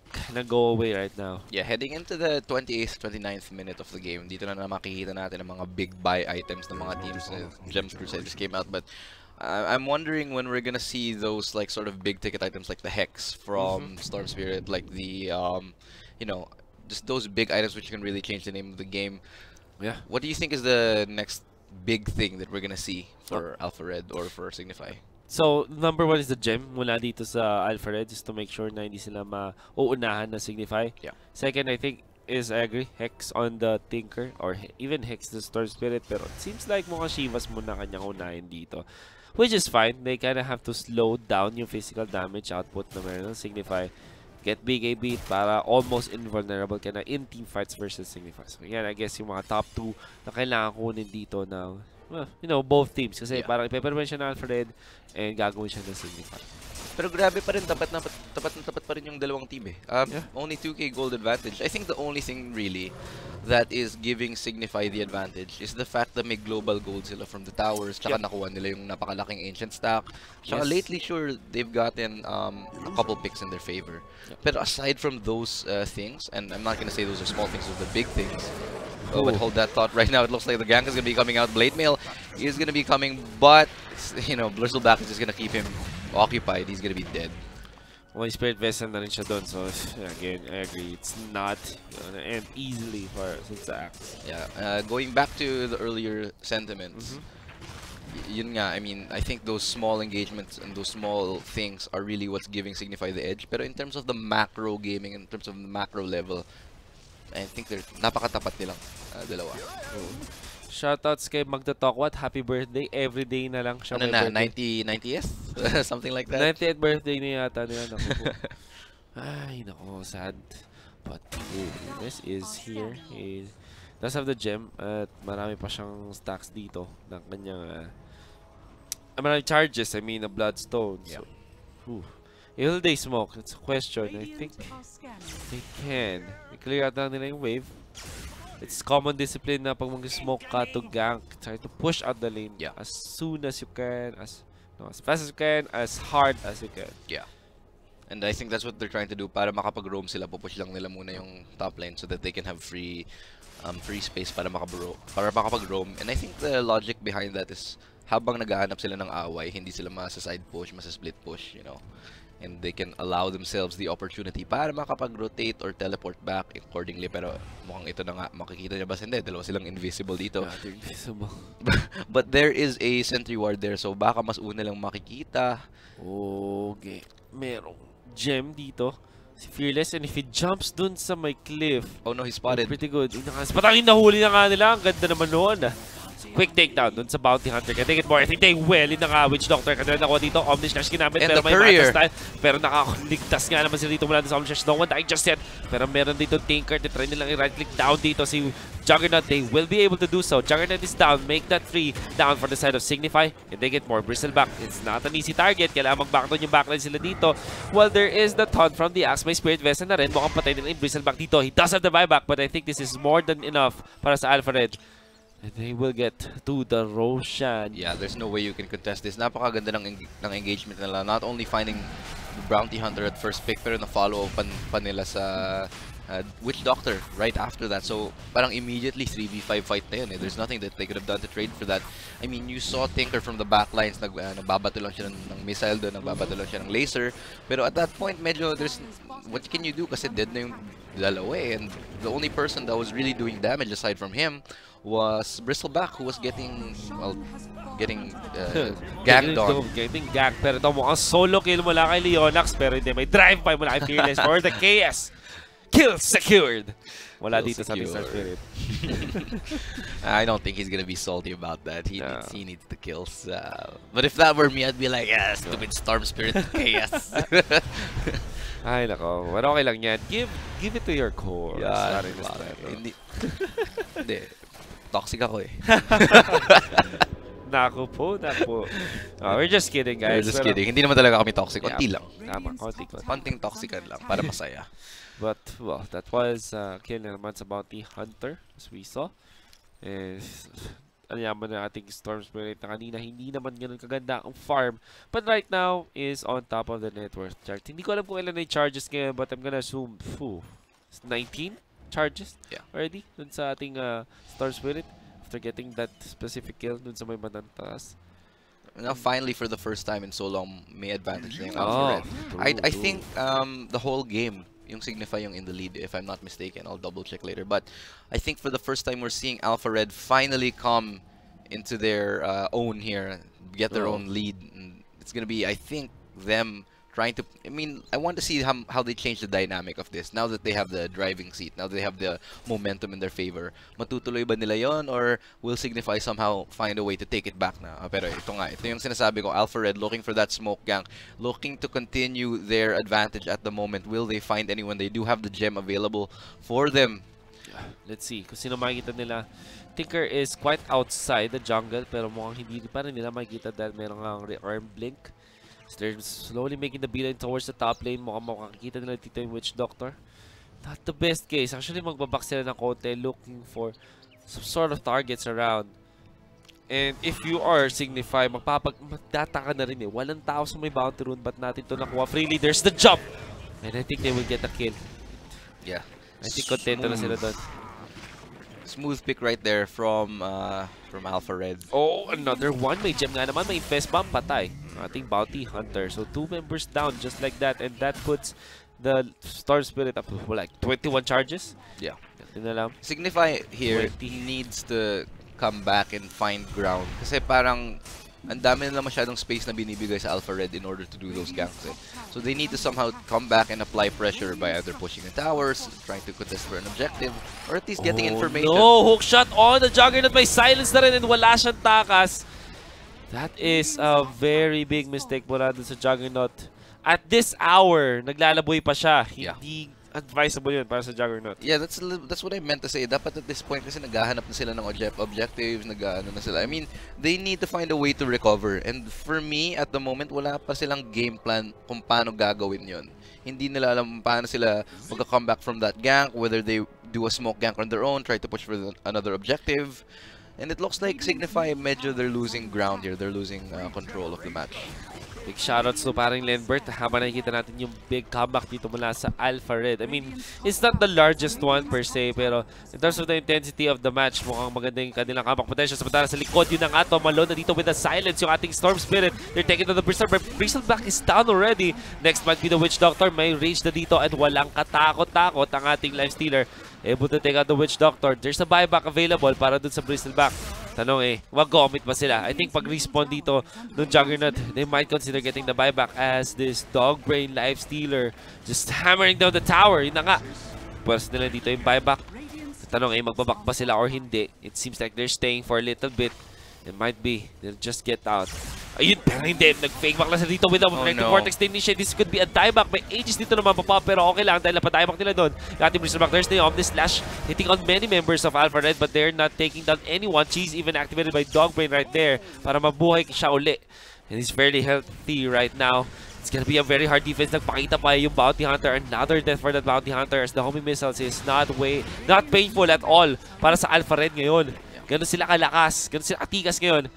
kind of go away right now. Yeah, heading into the 28th, 29th minute of the game, dito na makikita natin ang mga big buy items ng mga teams. Gems Crusaders came out, but I'm wondering when we're gonna see those like sort of big ticket items like the Hex from Storm Spirit, like the you know, just those big items which can really change the name of the game. Yeah. What do you think is the next big thing that we're gonna see for Alpha Red or for Signify? So, number 1 is the gem mula dito sa Alpha Red, just to make sure na hindi sila mauunahan na Signify. Yeah. Second, I think, is I agree, Hex on the Tinker, or even Hex the Storm Spirit, pero it seems like mukhang Shivas muna kanyang unahin dito. Which is fine. They kind of have to slow down yung physical damage output na meron ng Signify. Get big beat para almost invulnerable ka na in team fights versus Signify. So, yan, I guess yung mga top 2 na kailangan kunin dito na, well, you know, both teams. Kasi parang ipeperman siya ng Alpha Red and gagawin siya ng Signify. Pero grabe pa rin, tapat pa rin yung dalawang team eh. Only 2k gold advantage. I think the only thing really that is giving Signify the advantage is the fact that may global gold sila from the towers, tsaka nakuha nila yung napakalaking ancient stack. Tsaka lately, sure, they've gotten a couple picks in their favor. Pero aside from those things, and I'm not gonna say those are small things, those are the big things. Oh, but hold that thought. Right now, it looks like the gank is gonna be coming out. Blade Mail is gonna be coming, but you know, Blizzleback is just gonna keep him occupied. He's gonna be dead. Well, Spirit Vessel na rin siya doon, so again, I agree. It's not gonna end easily for Axe. Yeah, going back to the earlier sentiments. yun nga, I mean, I think those small engagements and those small things are really what's giving Signify the edge. Pero in terms of the macro gaming, in terms of the macro level, I think they're napakatapat nilang dalawa. Shoutouts kay Magda-Talkwat. Happy birthday. Every day na lang siya Ano may na, birthday. 90th? Something like that? 90th birthday niya yata nila. Naku po. Ay, naku. Sad. But this is here. He does have the gem. At marami pa siyang stacks dito ng kanyang marami charges. I mean, a bloodstone. Yeah. So, will they smoke? That's a question. I think they can. I-clear out na nila yung wave. It's common discipline na pag mag-smoke ka to gank, try to push out the lane as soon as you can, as fast as you can, as hard as you can. Yeah. And I think that's what they're trying to do para makapag-roam sila. Pupush lang nila muna yung top lane so that they can have free space para makapag-roam. And I think the logic behind that is habang naghahanap sila ng away, hindi sila masa-side push, masa-split push, you know. And they can allow themselves the opportunity para makapag-rotate or teleport back accordingly. Pero mukhang ito na nga, makikita niya ba? Hindi, dalawa silang invisible dito. Yeah, they're invisible. But there is a sentry ward there, so baka mas una lang makikita. Okay. Merong gem dito. Si Fearless, and if he jumps dun sa may cliff. Oh no, he spotted. Pretty good. Patangin nahuli na nga nila. Ang ganda naman noon. Quick takedown dun sa Bounty Hunter. Can they get more? I think they will. Yun na nga, Witch Doctor. Kanila ako dito. Omni Slash ginamit. And pero the may courier. style. Pero nakaligtas nga naman sila dito mula sa Omni Slash. No one died just yet. Pero meron dito Tinker. Try nilang i-right click down dito si Juggernaut. They will be able to do so. Juggernaut is down. Make that 3 down for the side of Signify. And they get more. Bristleback. It's not an easy target. Kailangan mag-backdown yung backline sila dito. Well, there is the taunt from the Axe. May Spirit Vessel na rin. Mukhang patay nila yung Bristleback dito. He does have the buyback. But I think this is more than enough para sa Alpha Red. And they will get to the Roshan. Yeah, there's no way you can contest this. Napakaganda ng engagement nila. Not only finding the Bounty Hunter at first pick, pero na-follow pa nila sa Witch Doctor right after that. So, parang immediately 3v5 fight na yun. There's nothing that they could have done to trade for that. I mean, you saw Tinker from the backlines, nagbabato lang siya ng missile doon, nagbabato lang siya ng laser. Pero at that point, medyo there's... What can you do? Kasi dead na yung dalawa eh. And the only person that was really doing damage aside from him was Bristleback, who was getting gagged on. Getting gagged. Pero ito mukhang solo kill mula kay Leonax. Pero hindi, may drive-by mula kay Fearless for the KS. Kill secured! Wala dito sa Star Spirit. I don't think he's gonna be salty about that. He needs the kills. But if that were me, I'd be like, yeah, stupid Storm Spirit KS. Ay, nako. Pero okay lang yan. Give it to your core. Yeah, hindi. Toxic ako eh. Naku po. We're just kidding, guys. We're just kidding. Hindi naman talaga kami toxic. Konti lang. Tama, konti. Konting toxican lang para masaya. But, well, that was kill naman sa Bounty Hunter, as we saw. Ano naman na ating Storm Spirit na kanina, hindi naman ganun kaganda ang farm. But right now is on top of the net worth chart. Hindi ko alam kung ilan na yung charges ngayon, but I'm gonna assume, 19 charges already dun sa ating Storm Spirit after getting that specific kill dun sa may bandang taas. Now finally, for the first time in so long, may advantage na yung Alpha Red. I think the whole game, yung Signify yung in the lead, if I'm not mistaken. I'll double check later. But I think for the first time, we're seeing Alpha Red finally come into their own here, get their own lead. And it's gonna be, I think, them trying to... I mean, I want to see how they change the dynamic of this. Now that they have the driving seat, now they have the momentum in their favor. Matutuloy ba nila yon, or will Signify somehow find a way to take it back na? Pero ito nga, ito yung sinasabi ko, Alpha Red looking for that smoke gank, looking to continue their advantage at the moment. Will they find anyone? They do have the gem available for them. Let's see kung sino makikita nila. Tinker is quite outside the jungle, pero mukhang hindi pa rin nila makikita dahil meron ang rearm blink. So they're slowly making the beeline towards the top lane. Mukhang makikita nila dito yung Witch Doctor. Not the best case. Actually, magbaback sila ng konti, looking for some sort of targets around. And if you are Signify, magdata ka na rin eh. Walang tao sa may bounty rune, but natin ito nakuha freely. There's the jump! And I think they will get a kill. Yeah. I think kontento na sila doon. Smooth pick right there from Alpha Red. Oh, another one. May gem nga naman. May Fest Bomb. Patay. Ating Bounty Hunter. So, 2 members down just like that. And that puts the Storm Spirit up to like 21 charges. Yeah. Signify here needs to come back and find ground. Kasi parang ang dami nila masyadong space na binibigay sa Alpha Red in order to do those ganks. So they need to somehow come back and apply pressure by either pushing the towers, trying to contest for an objective, or at least getting information. No, hook shot on the Juggernaut by silence na rin and wala siyang takas. That is a very big mistake mula dun sa Juggernaut. At this hour, naglalaboy pa siya. Hindi advisable yun para sa Juggernaut. Yeah, that's what I meant to say. Dapat at this point kasi naghahanap na sila ng objectives, nag-ano na sila. I mean, they need to find a way to recover. And for me, at the moment, wala pa silang game plan kung paano gagawin yun. Hindi nila alam paano sila mag-come back from that gank, whether they do a smoke gank on their own, try to push for another objective. And it looks like Signify, medyo they're losing ground here. They're losing control of the match. Big shoutouts to paring Lenbert habang nakikita natin yung big comeback dito mula sa Alpha Red. I mean, it's not the largest one per se, pero in terms of the intensity of the match, mukhang maganda yung kanilang comeback potential. Samantala sa likod, yun na nga to, Malone na dito with the silence, yung ating Storm Spirit. They're taking to the Bristol, but Bristleback is down already. Next might be the Witch Doctor. May rage na dito at walang katakot-takot ang ating Lifestealer. Able to take out the Witch Doctor. There's a buyback available para dun sa Bristleback. Tanong wag commit ba sila? I think pag respawn dito ng Juggernaut, they might consider getting the buyback as this dog brain Lifestealer just hammering down the tower. Yun na nga. Pwes nila dito yung buyback. Tanong magbaback ba sila or hindi? It seems like they're staying for a little bit. It might be. They'll just get out. Ayun, pero hindi. Nag-fake back lang sila dito with the Vortex to initiate. This could be a dieback. May ages dito naman pa, pero okay lang dahil napadieback nila doon. Yung ating Bristleback, there's the Omni Slash hitting on many members of Alpha Red, but they're not taking down anyone. Cheese even activated by Dogbrain right there para mabuhay siya uli. And he's fairly healthy right now. It's gonna be a very hard defense. Nagpakita pa yung Bounty Hunter. Another death for that Bounty Hunter as the homing missiles is not painful at all para sa Alpha Red ngayon. Ganun sila kalakas, ganun sila katikas ngayon.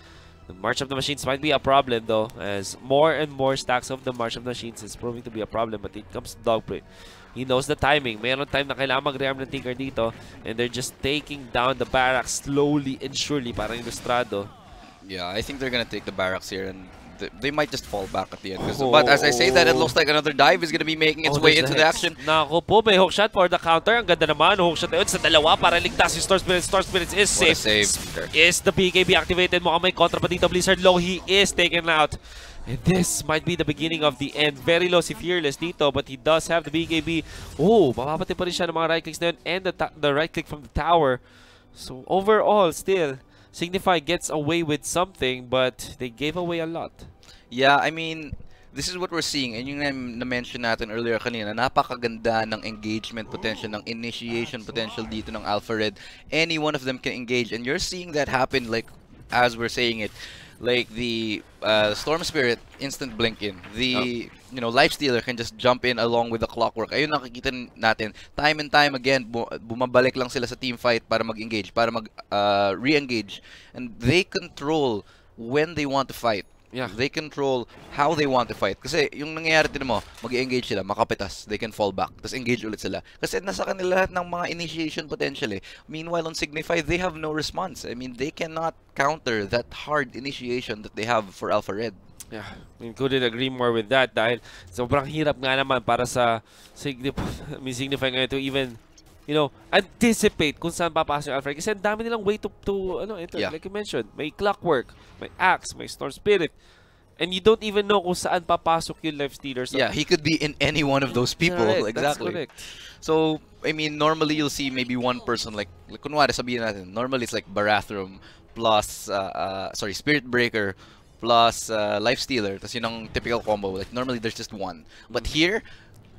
The March of the Machines might be a problem though, as more and more stacks of the March of the Machines is proving to be a problem, but it comes to Dogbrain. He knows the timing. Mayroon time na kailangan mag-rearm ng Tinker dito, and they're just taking down the barracks slowly and surely, parang ilustrado. Yeah, I think they're gonna take the barracks here, and they might just fall back at the end. But as I say that, it looks like another dive is gonna be making its way into the action. Naku po, may hook shot for the counter. Ang ganda naman, hook shot na yun sa dalawa para ligtas yung Storm Spirit. Storm Spirit is safe. Is the BKB activated? Mukhang may kontra pa dito. Blizzard low, he is taken out. And this might be the beginning of the end. Very low si Fearless dito, but he does have the BKB. Oh, mapapatay pa rin siya ng mga right clicks na yun and the right click from the tower. So overall, still, Signify gets away with something, but they gave away a lot. Yeah, I mean, this is what we're seeing. And yung na-mention natin earlier kanina, napakaganda ng engagement potential, ng initiation potential dito ng Alpha Red. Any one of them can engage. And you're seeing that happen, like, as we're saying it. Like the Storm Spirit, instant blink in. The Lifestealer can just jump in along with the clockwork. Ayun nakikita natin. Time and time again, bumabalik lang sila sa team fight para mag-engage, para re-engage. And they control when they want to fight. Yeah. They control how they want to fight. Kasi yung nangyayari din mo, mag-engage sila, makapitas, they can fall back, tapos engage ulit sila. Kasi nasa kanila lahat ng mga initiation potential eh. Meanwhile, on Signify, they have no response. I mean, they cannot counter that hard initiation that they have for Alpha Red. Yeah, I couldn't agree more with that dahil sobrang hirap nga naman para sa Signify ngayon to even anticipate kung saan papasok yung Alpha Red. Kasi ang dami nilang way to like you mentioned, may clockwork, may axe, may Storm Spirit. And you don't even know kung saan papasok yung Lifestealer. So, yeah, he could be in any one of those people. Right, exactly. That's correct. So, I mean, normally you'll see maybe one person, like kunwari sabihin natin, normally it's like Barathrum plus, Spirit Breaker plus Lifestealer. Tapos yun ang typical combo. Like, normally there's just one. But here,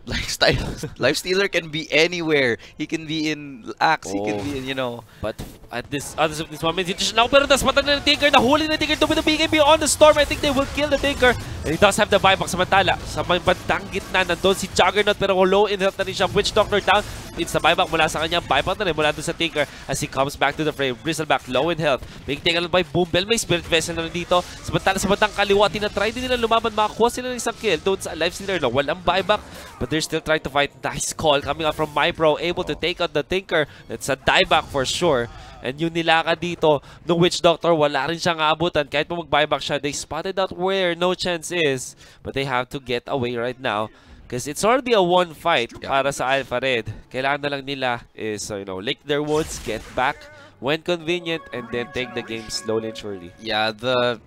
Lifestealer can be anywhere. He can be in Axe, he can be in, But at this moment, now pero das patang na ng Tinker, nahuli na ng Tinker to with the BKB on the Storm. I think they will kill the Tinker. And he does have the buyback samantala. Sa may bandang gitna, nandun si Juggernaut pero low in health na rin siya. Witch Doctor down. It's the buyback mula sa kanya. Buyback na rin mula doon sa Tinker as he comes back to the frame. Bristleback low in health. Being taken by Boombell. May Spirit Vessel na rin dito. Samantala sa bandang kaliwa, tinatry din nila lumaban. Makakuha sila ng isang kill doon sa Lifestealer na walang buyback. But they're still trying to fight. Nice call coming out from MyPro. Able to take out the Tinker. It's a dieback for sure. And yung nilakad dito ng Witch Doctor, wala rin siyang aabutan. Kahit pa mag-buyback siya, they spotted out where no chance is. But they have to get away right now. Because it's already a one fight para sa Alpha Red. Kailangan na lang nila is, lick their wounds, get back when convenient, and then take the game slowly and surely. Yeah, the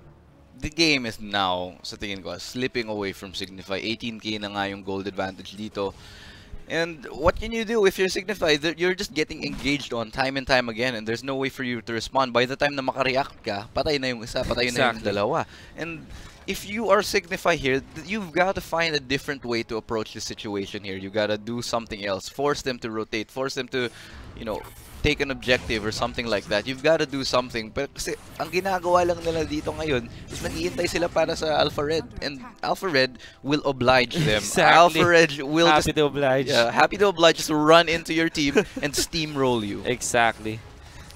the game is now, sa tingin ko, slipping away from Signify. 18k na nga yung gold advantage dito. And what can you do if you're Signify? You're just getting engaged on time and time again, and there's no way for you to respond. By the time na makareact ka, patay na yung isa, patay na yung dalawa. And if you are Signify here, you've got to find a different way to approach the situation here. You gotta do something else. Force them to rotate. Force them to, you know, take an objective or something like that. You've got to do something. Pero kasi ang ginagawa lang nila dito ngayon is naghihintay sila para sa Alpha Red. And Alpha Red will oblige them. Exactly. Alpha Red will happy to oblige. Yeah, happy to oblige, just run into your team and steamroll you. Exactly.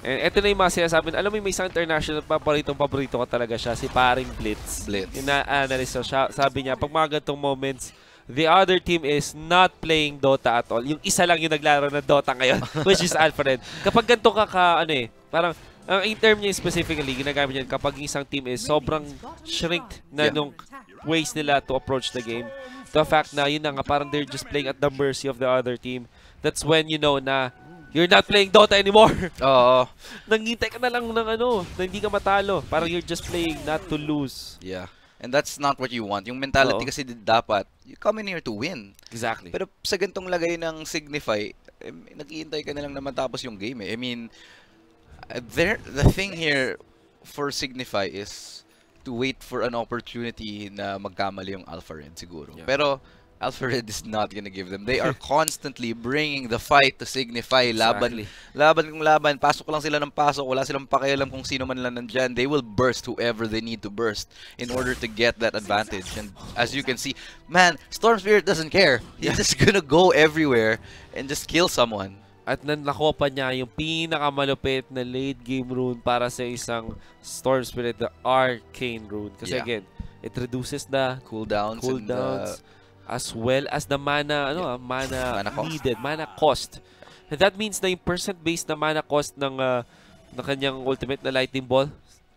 And ito na yung mga sinasabi. Alam mo, may isang international paborito ko talaga siya, si paring Blitz. Yung na-analyze siya. Sabi niya, pag mga ganitong moments, the other team is not playing Dota at all. Yung isa lang yung naglaro ng Dota ngayon, which is Alfred. Kapag ganito parang, in term niya specifically, ginagamit niya kapag isang team is sobrang shrinked na nung ways nila to approach the game. The fact na yun na nga, parang they're just playing at the mercy of the other team. That's when you know na you're not playing Dota anymore. Oo. Nangintay ka na lang ng na hindi ka matalo. Parang you're just playing not to lose. Yeah. And that's not what you want. Yung mentality kasi dapat, you come in here to win. Exactly. Pero sa gantong lagay ng Signify, naghihintay ka na lang na matapos yung game eh. I mean, the thing here for Signify is to wait for an opportunity na magkamali yung Alpha Red siguro. Yeah. Pero Alpha Red is not gonna give them. They are constantly bringing the fight to Signify. Exactly. Laban. Pasok lang sila ng pasok. Wala silang pakialam kung sino man lang nandyan. They will burst whoever they need to burst in order to get that advantage. And as you can see, man, Storm Spirit doesn't care. He's just gonna go everywhere and just kill someone. At nakuha pa niya yung pinakamalupit na late game rune para sa isang Storm Spirit, the Arcane rune. Kasi again, it reduces the cooldowns as well as the mana, mana needed, mana cost. And that means na yung percent-based na mana cost ng kanyang ultimate na lightning ball,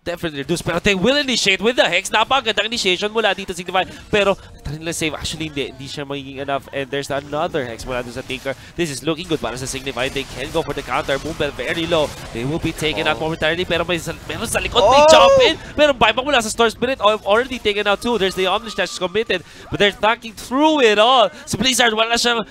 definitely reduce. Pero they will initiate with the Hex. Napakagandang initiation mula dito Signify. Pero nila save. Actually, hindi siya magiging enough. And there's another Hex mula dito sa Tinker. This is looking good para sa Signify. They can go for the counter. Movement very low. They will be taken out momentarily. Pero meron sa likod. May jump in. Pero buyback mula sa Storm Spirit. Already taken out too. There's the Omnish Dash committed. But they're thinking through it all. Si Blizzard, wala siyang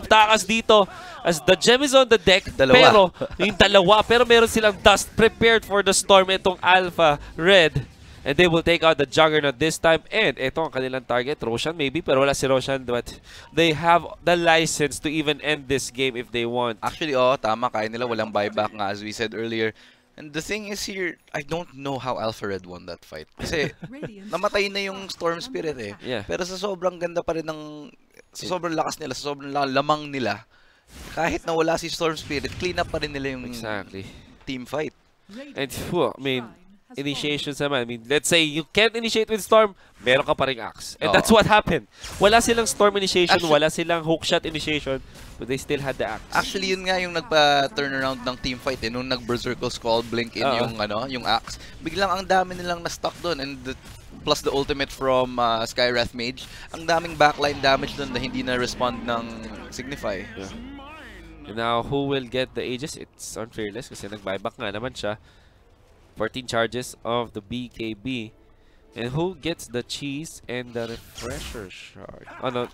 takas dito. As the gem is on the deck, pero yung dalawa, pero meron silang dust prepared for the storm itong Alpha Red. And they will take out the Juggernaut this time. And ito ang kanilang target, Roshan maybe, pero wala si Roshan. But they have the license to even end this game if they want. Actually, tama, kaya nila walang buyback nga as we said earlier. And the thing is here, I don't know how Alpha Red won that fight. Kasi namatay na yung Storm Spirit eh. Yeah. Pero sa sobrang ganda pa rin ng, sa sobrang lakas nila, sa sobrang lamang nila, kahit na wala si Storm Spirit, clean up pa rin nila yung team fight. And I mean, initiations naman. I mean, let's say you can't initiate with Storm, meron ka pa ring Axe. And that's what happened. Wala silang Storm initiation, wala silang hookshot initiation, but they still had the Axe. Actually, yun nga yung nagpa-turnaround ng team fight eh. Nung nag-Berserker Skull blink in yung Axe, biglang ang dami nilang na-stuck doon. And plus the ultimate from Skywrath Mage, ang daming backline damage doon na hindi na-respond ng Signify. Yeah. And now, who will get the Aegis? It's on Fearless kasi nag-buyback nga naman siya. 14 charges of the BKB. And who gets the cheese and the refresher shard? Oh no.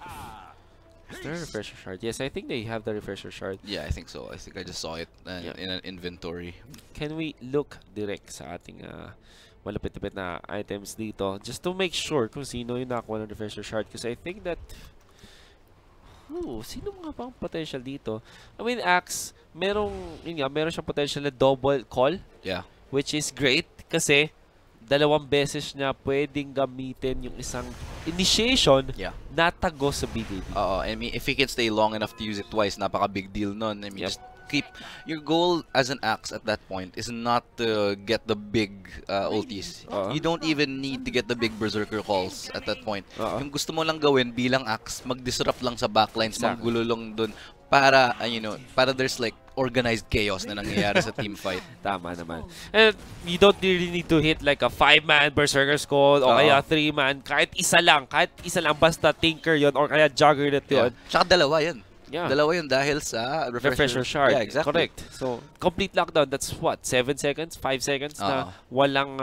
Is there a refresher shard? Yes, I think they have the refresher shard. Yeah, I think so. I think I just saw it in an inventory. Can we look direct sa ating malapit-lapit na items dito just to make sure kung sino yung nakakuha ng refresher shard? Because I think that sino mga pang potential dito? I mean, Axe, meron siyang potential na double call. Yeah. Which is great kasi dalawang beses niya pwedeng gamitin yung isang initiation na tago sa BKB. I mean, if he can stay long enough to use it twice, napaka-big deal nun. I mean, just keep your goal as an Axe at that point is not to get the big ultis. You don't even need to get the big Berserker calls at that point. Yung gusto mo lang gawin bilang Axe, mag-disrupt lang sa backlines, maggulo lang dun para, para there's like organized chaos na nangyayari sa team fight. Tama naman. And you don't really need to hit like a 5-man Berserker Skull o kaya 3-man. Kahit isa lang, basta Tinker yon or kaya Juggernaut yun. Tsaka dalawa yun. Yeah. Dalawa yun dahil sa refresher shard. Yeah, exactly. Correct. So, complete lockdown, that's what? 7 seconds? 5 seconds na walang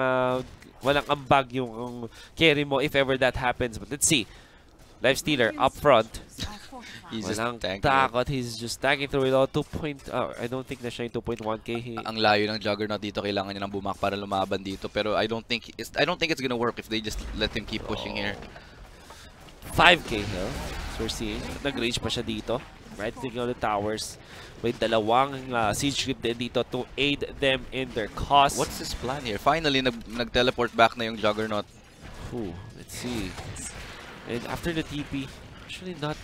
Walang ambag yung carry mo if ever that happens. But let's see. Lifestealer up front. He's just tanking takot. He's just tanking through it all. I don't think na siya yung 2.1k. Ang layo ng Juggernaut dito. Kailangan niya ng bumak para lumaban dito. Pero I don't think it's gonna work if they just let him keep pushing here. 5k health. So we're seeing. Nag-range pa siya dito. Right, thinking on the towers. May dalawang siege creep din dito to aid them in their cause. What's his plan here? Finally, nag-teleport back na yung Juggernaut. Ooh, let's see. And after the TP, actually not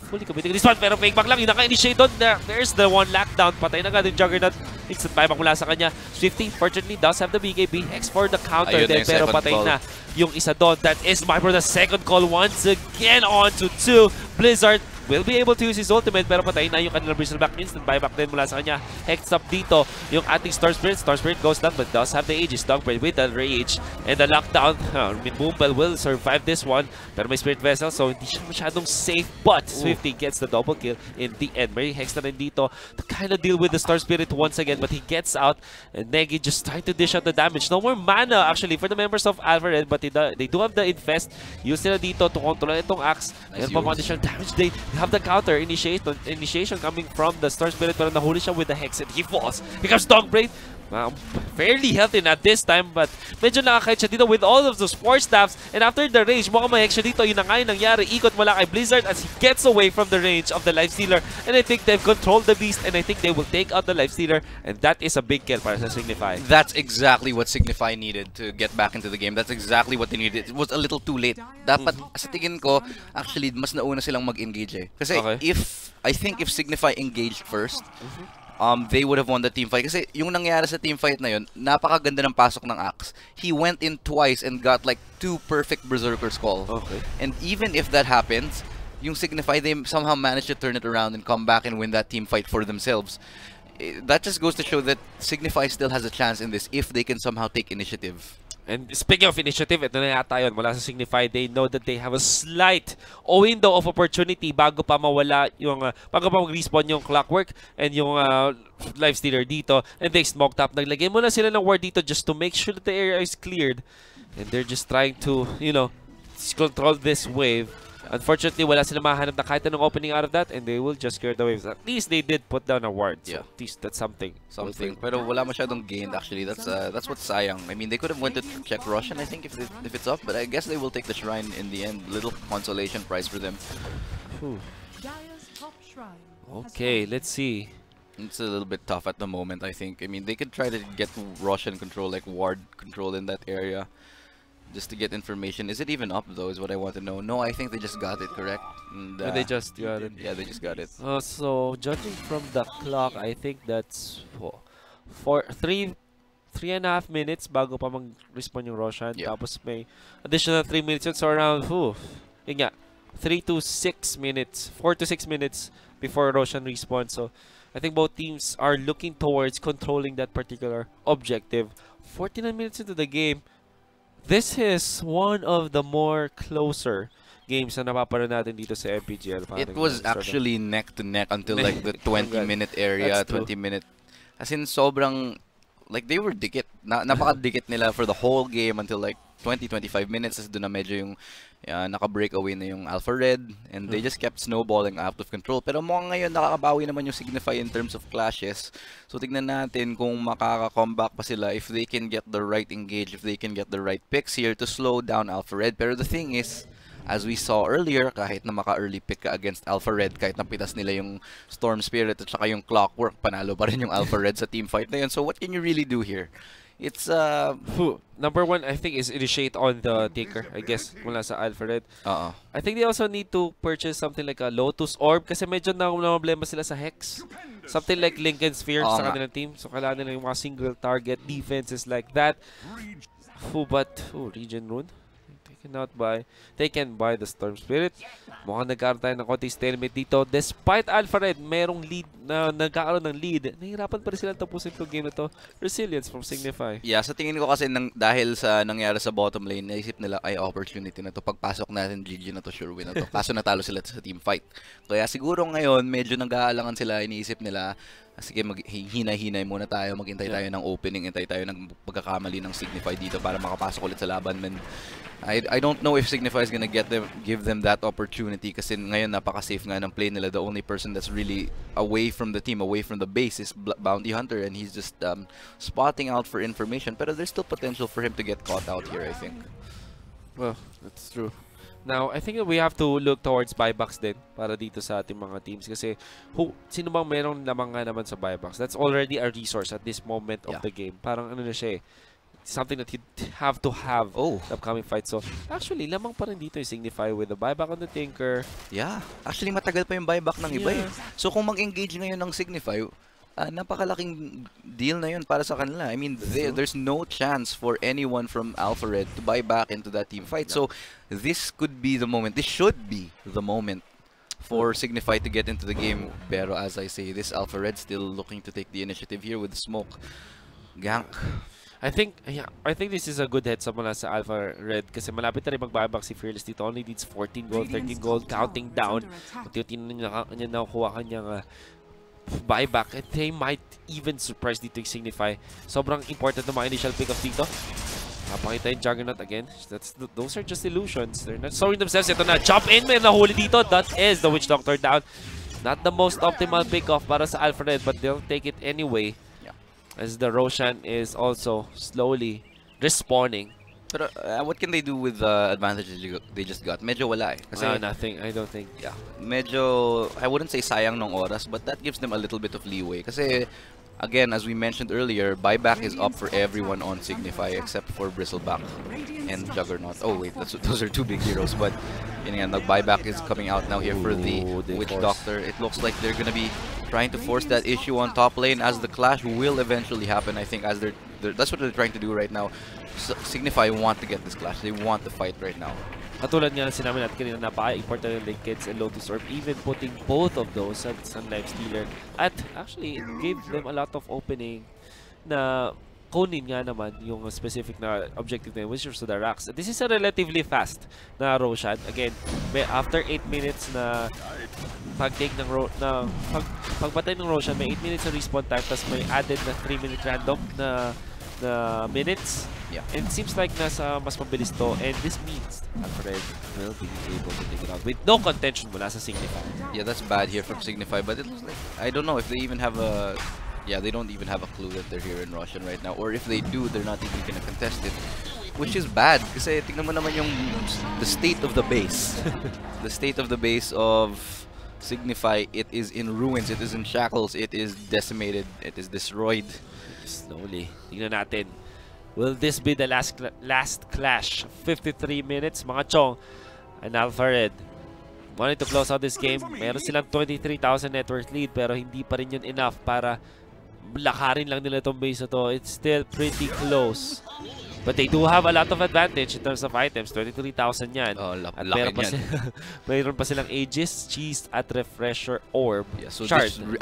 fully committing this one, pero fake back lang. Yung naka-initiate doon. There's the one lockdown. Patay na agad yung Juggernaut. Instant buyback mula sa kanya. Swifty, fortunately, does have the BKB. X for the counter din, pero patay na yung isa doon. That is my for the second call once again on to 2. Blizzard will be able to use his ultimate, pero patay na yung kanilang bristleback. Instant buyback din mula sa kanya. Hex up dito yung ating Star Spirit. Star Spirit goes down but does have the Aegis. Dogbreed with the rage and the lockdown. Boombell will survive this one, pero may Spirit Vessel, so hindi siya masyadong safe. But Swifty gets the double kill in the end. May Hex na rin dito to kind of deal with the Star Spirit once again, but he gets out. And Negi just trying to dish out the damage. No more mana actually for the members of Alpha Red, but they do have the Infest. Use nila dito to control itong Axe. Meron pa mga siyang damage. They have the counter initiation coming from the Star Spirit, pero nahuli siya with the Hex and he falls. Becomes Dogbraid. Fairly healthy at this time, but medyo nakakahit siya dito with all of those force staffs. And after the range, mukhang may hex siya dito. Yun na nga yung nangyari. Ikot mula kay Blizzard as he gets away from the range of the Lifestealer. And I think they've controlled the beast, and I think they will take out the Lifestealer. And that is a big kill para sa Signify. That's exactly what Signify needed to get back into the game. That's exactly what they needed. It was a little too late. Dapat, sa tingin ko, actually, mas nauna silang mag-engage eh. Kasi I think if Signify engaged first, they would have won the team fight. Kasi yung nangyari sa team fight na yun, napakaganda ng pasok ng Axe. He went in twice and got like 2 perfect Berserker's Call. Okay. And even if that happens, yung Signify, they somehow managed to turn it around and come back and win that team fight for themselves. That just goes to show that Signify still has a chance in this if they can somehow take initiative. And speaking of initiative, ito na yata yun. Mula sa Signify, they know that they have a slight window of opportunity bago pa mawala yung, bago pa mag-respawn yung Clockwork and yung Lifestealer dito. And they smoked up. Naglagay muna sila ng ward dito just to make sure that the area is cleared. And they're just trying to, you know, control this wave. Unfortunately, wala sila mahanap na kahit anong opening out of that, and they will just clear the waves. At least they did put down a ward. So at least that's something. Pero wala masyadong gained actually. That's what's sayang. I mean, they could have went to check Roshan, I think, if it's up, but I guess they will take the shrine in the end. Little consolation prize for them. Okay, let's see. It's a little bit tough at the moment, I think. I mean, they could try to get Roshan control, like ward control in that area. Just to get information. Is it even up though is what I want to know. No, I think they just got it, correct? And, they just got it. Yeah, they just got it. So, judging from the clock, I think that's 3.5 minutes bago pa mag-respawn yung Roshan. Yep. Tapos may additional 3 minutes. So around, yun nga, 3 to 6 minutes, 4 to 6 minutes before Roshan respawns. So, I think both teams are looking towards controlling that particular objective. 49 minutes into the game, this is one of the more closer games na napaparoon natin dito sa MPGL. It was actually neck to neck until like the 20-minute area, 20-minute. As in, sobrang, like they were dikit. Napaka-dikit nila for the whole game until like 20-25 minutes. As doon na medyo yung naka-breakaway na yung Alpha Red. And they just kept snowballing out of control. Pero mukhang ngayon nakakabawi naman yung Signify in terms of clashes. So tignan natin kung makaka-comeback pa sila if they can get the right engage, if they can get the right picks here to slow down Alpha Red. Pero the thing is, as we saw earlier, kahit na maka-early pick ka against Alpha Red, kahit napitas nila yung Storm Spirit at saka yung Clockwork, panalo pa rin yung Alpha Red sa team fight na yun. So what can you really do here? It's number one, I think, is initiate on the Tinker, I guess, mula sa Alpha Red. I think they also need to purchase something like a Lotus Orb kasi medyo na-problema sila sa Hex. Something like Lincoln Sphere sa kanilang team. So kailangan nila yung mga single target defenses like that. Regen Rune. They can buy the Storm Spirit. Mukhang nagkaroon tayo ng konti stalemate dito. Despite Alpha Red, merong lead na nagkakaroon ng lead, nahihirapan pa rin sila tapusin itong game na to. Resilience from Signify. Yeah, sa tingin ko kasi dahil sa nangyari sa bottom lane, naisip nila, ay, opportunity na to. Pagpasok natin, GG na to, sure win na to. Kaso natalo sila sa team fight. Kaya siguro ngayon, medyo nag-aalangan sila, iniisip nila, sige, hinay-hinay muna tayo, maghintay tayo ng opening, hintay tayo ng pagkakamali ng Signify dito para makapasok ulit sa laban. Man, I don't know if Signify is gonna give them that opportunity kasi ngayon napaka-safe nga ng play nila. The only person that's really away from the team, away from the base is Bounty Hunter, and he's just spotting out for information. Pero there's still potential for him to get caught out here, I think. Well, that's true. Now, I think we have to look towards buybacks din para dito sa ating mga teams kasi sino bang merong lamang nga naman sa buybacks? That's already a resource at this moment of the game. Parang ano na siya something that you have to have the upcoming fight. So, actually, lamang pa rin dito yung Signify with the buyback on the Tinker. Yeah. Actually, matagal pa yung buyback ng iba eh. So, kung mag-engage ngayon ng Signify, napakalaking deal na yun para sa kanila. I mean, there's no chance for anyone from Alpha Red to buy back into that team fight. So, this could be the moment. This should be the moment for Signify to get into the game. Pero as I say, this Alpha Red still looking to take the initiative here with the smoke. Gank. I think this is a good heads up mula sa Alpha Red kasi malapit na rin mag-buyback si Fearless dito. Only needs 14 gold, 13 gold, counting down. Unti-unti na niya nakukuha kanyang buyback, and they might even surprise dito yung Signify. Sobrang important na mga initial pick-up dito. Napakita yung Juggernaut again. Those are just illusions. They're not showing themselves. Ito na, jump in, may nahuli dito. That is the Witch Doctor down. Not the most optimal pick-off para sa Alpha Red, but they'll take it anyway. As the Roshan is also slowly respawning. But what can they do with the advantages they just got? Medyo wala eh. Kasi, nothing, I don't think. Yeah. Medyo, I wouldn't say sayang ng oras, but that gives them a little bit of leeway. Kasi, again, as we mentioned earlier, buyback is up for everyone on Signify except for Bristleback and Juggernaut. Oh wait, those are two big heroes, but yun nga, the buyback is coming out now here for the Witch Doctor. It looks like they're gonna be trying to force that issue on top lane as the clash will eventually happen. I think as that's what they're trying to do right now. Signify want to get this clash. They want to fight right now. Katulad nga sinabi natin kanina, napaka-important yung Linkeds and Lotus Orb, even putting both of those at Sun Lifestealer. At actually, it gave them a lot of opening na kunin nga naman yung specific na objective na which is to the racks. This is a relatively fast na Roshan. Again, after 8 minutes na pag-take ng pagpatay ng Roshan, may 8 minutes na respawn time, tapos may added na 3-minute random na minutes. Yeah. And it seems like nasa mas mabilis to, and this means Alfred will be able to take it out with no contention mula sa Signify. Yeah, that's bad here from Signify, but it looks like, I don't know if they even have a, they don't even have a clue that they're here in Roshan right now, or if they do, they're not even gonna contest it, which is bad kasi tingnan mo naman yung the state of the base. The state of the base of Signify, it is in ruins, it is in shackles, it is decimated, it is destroyed. Slowly. Tingnan natin. Will this be the last clash? 53 minutes. Mga chong. And Alpha Red wanted to close out this game. Meron silang 23,000 net worth lead pero hindi pa rin yun enough para lakarin lang nila itong base na to. It's still pretty close. But they do have a lot of advantage in terms of items. 23,000 yan. Oh, at mayroon pa silang Aegis, Cheese, at Refresher Orb. Yeah, so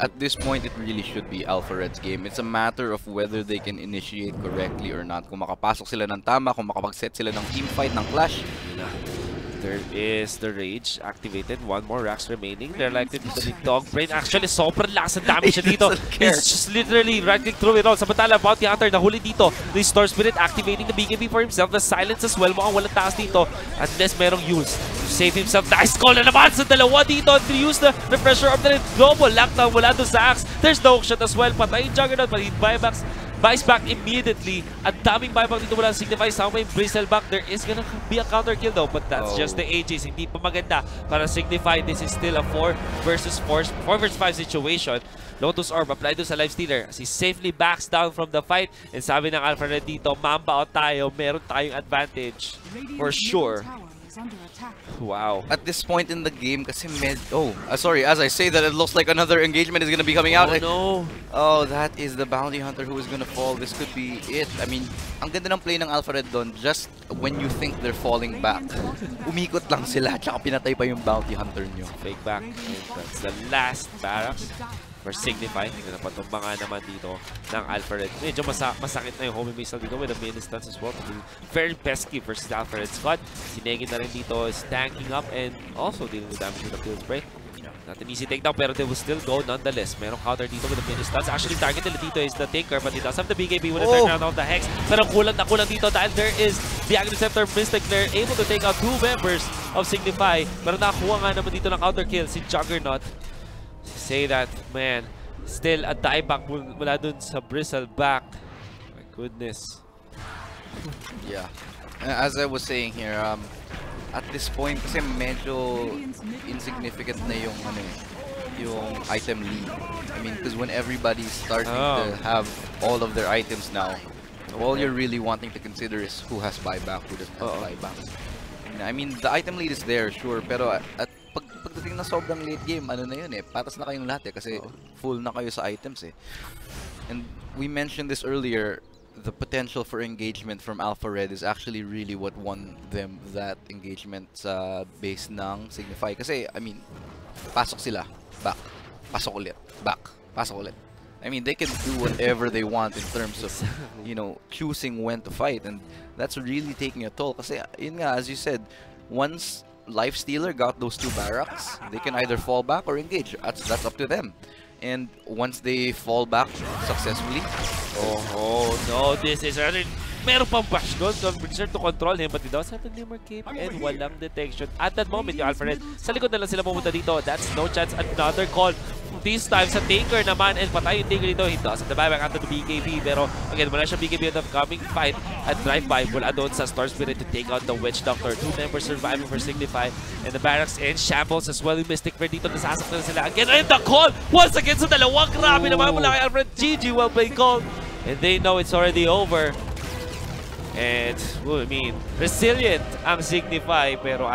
at this point, it really should be Alpha Red's game. It's a matter of whether they can initiate correctly or not. Kung makapasok sila ng tama, kung makapag-set sila ng team fight, ng clash. There is the Rage activated. One more racks remaining. They're likely to be Dog Brain. Actually, sobrang lakas ng damage dito. He's just literally right-click through it all. Samantala, Bounty Hunter nahuli dito. The Storm Spirit activating the BKB for himself. The Silence as well. Mukhang walang taas dito. Unless merong use to save himself. Nice call na naman sa dalawa dito. To use the Refresher of the Global Lockdown mula doon sa Axe. There's no shot as well. Patay yung Juggernaut. But he buys back immediately. At daming buyback dito mula sa Signify. Sama yung Bristleback. There is gonna be a counter kill though. But that's just the Aegis. Hindi pa maganda para Signify. This is still a 4 versus 5 situation. Lotus Orb applied doon sa Lifestealer. As he safely backs down from the fight. And sabi ng Alpha Red dito, mamba out tayo. Meron tayong advantage. For sure. Wow. At this point in the game, kasi sorry, as I say that, it looks like another engagement is gonna be coming out. Oh no. Oh, that is the Bounty Hunter who is gonna fall. This could be it. I mean, ang ganda ng play ng Alpha Red doon, just when you think they're falling back, umikot lang sila, tsaka pinatay pa yung Bounty Hunter nyo. Fake back. And that's the last barracks. for Signify. Napatumba nga naman dito ng Alpha Red. Medyo masakit na yung homing missile dito with a mini stance as well. Very pesky versus the Alpha Red squad. Si Negi na rin dito is tanking up and also dealing with damage with the field spray. Not an easy takedown pero they will still go nonetheless. Merong counter dito with the mini stance. Actually, target nila dito is the Tinker but he does have the BKB with a turnaround of the Hex. Pero kulang na kulang dito dahil there is the Agriceptor Mystic. They're able to take out 2 members of Signify. Pero nakakuha nga naman dito ng counter kill si Juggernaut. Say that, man. Still a dieback mula dun sa Bristleback. My goodness. Yeah. As I was saying here, at this point kasi medyo insignificant na yung yung item lead. I mean, because when everybody's starting to have all of their items now, all you're really wanting to consider is who has buyback, who doesn't have buyback. I mean, the item lead is there, sure, pero at pagdating na sobrang late game, ano na yun patas na kayong lahat kasi full na kayo sa items And we mentioned this earlier, the potential for engagement from Alpha Red is actually really what won them that engagement sa base ng Signify. Kasi, I mean, pasok sila, back, pasok ulit, back, pasok ulit. I mean, they can do whatever they want in terms of, you know, choosing when to fight. And that's really taking a toll. Kasi, yun nga, as you said, once Lifestealer got those 2 barracks, they can either fall back or engage. That's up to them. And once they fall back successfully, oh no, this is meron pang bash doon. Converter to control him, but he does have the Nimmer Cape and walang detection. At that moment, yung Alpha Red, sa likod na lang sila pumunta dito. That's no chance. Another call. This time sa Tinker naman, and patay yung Tinker dito. He does have the buyback after the BKB, pero again, wala siya BKB on the coming fight at drive-by. Wala doon sa Star Spirit to take out the Witch Doctor. 2 members surviving for Signify, and the barracks in shambles as well. Yung Mystic Fair dito, nasasaktan na sila again. And the call once again sa dalawang. Grabe naman mula kay Alfred. GG, well played call. And they know it's already over. And, well, I mean, resilient ang Signify, pero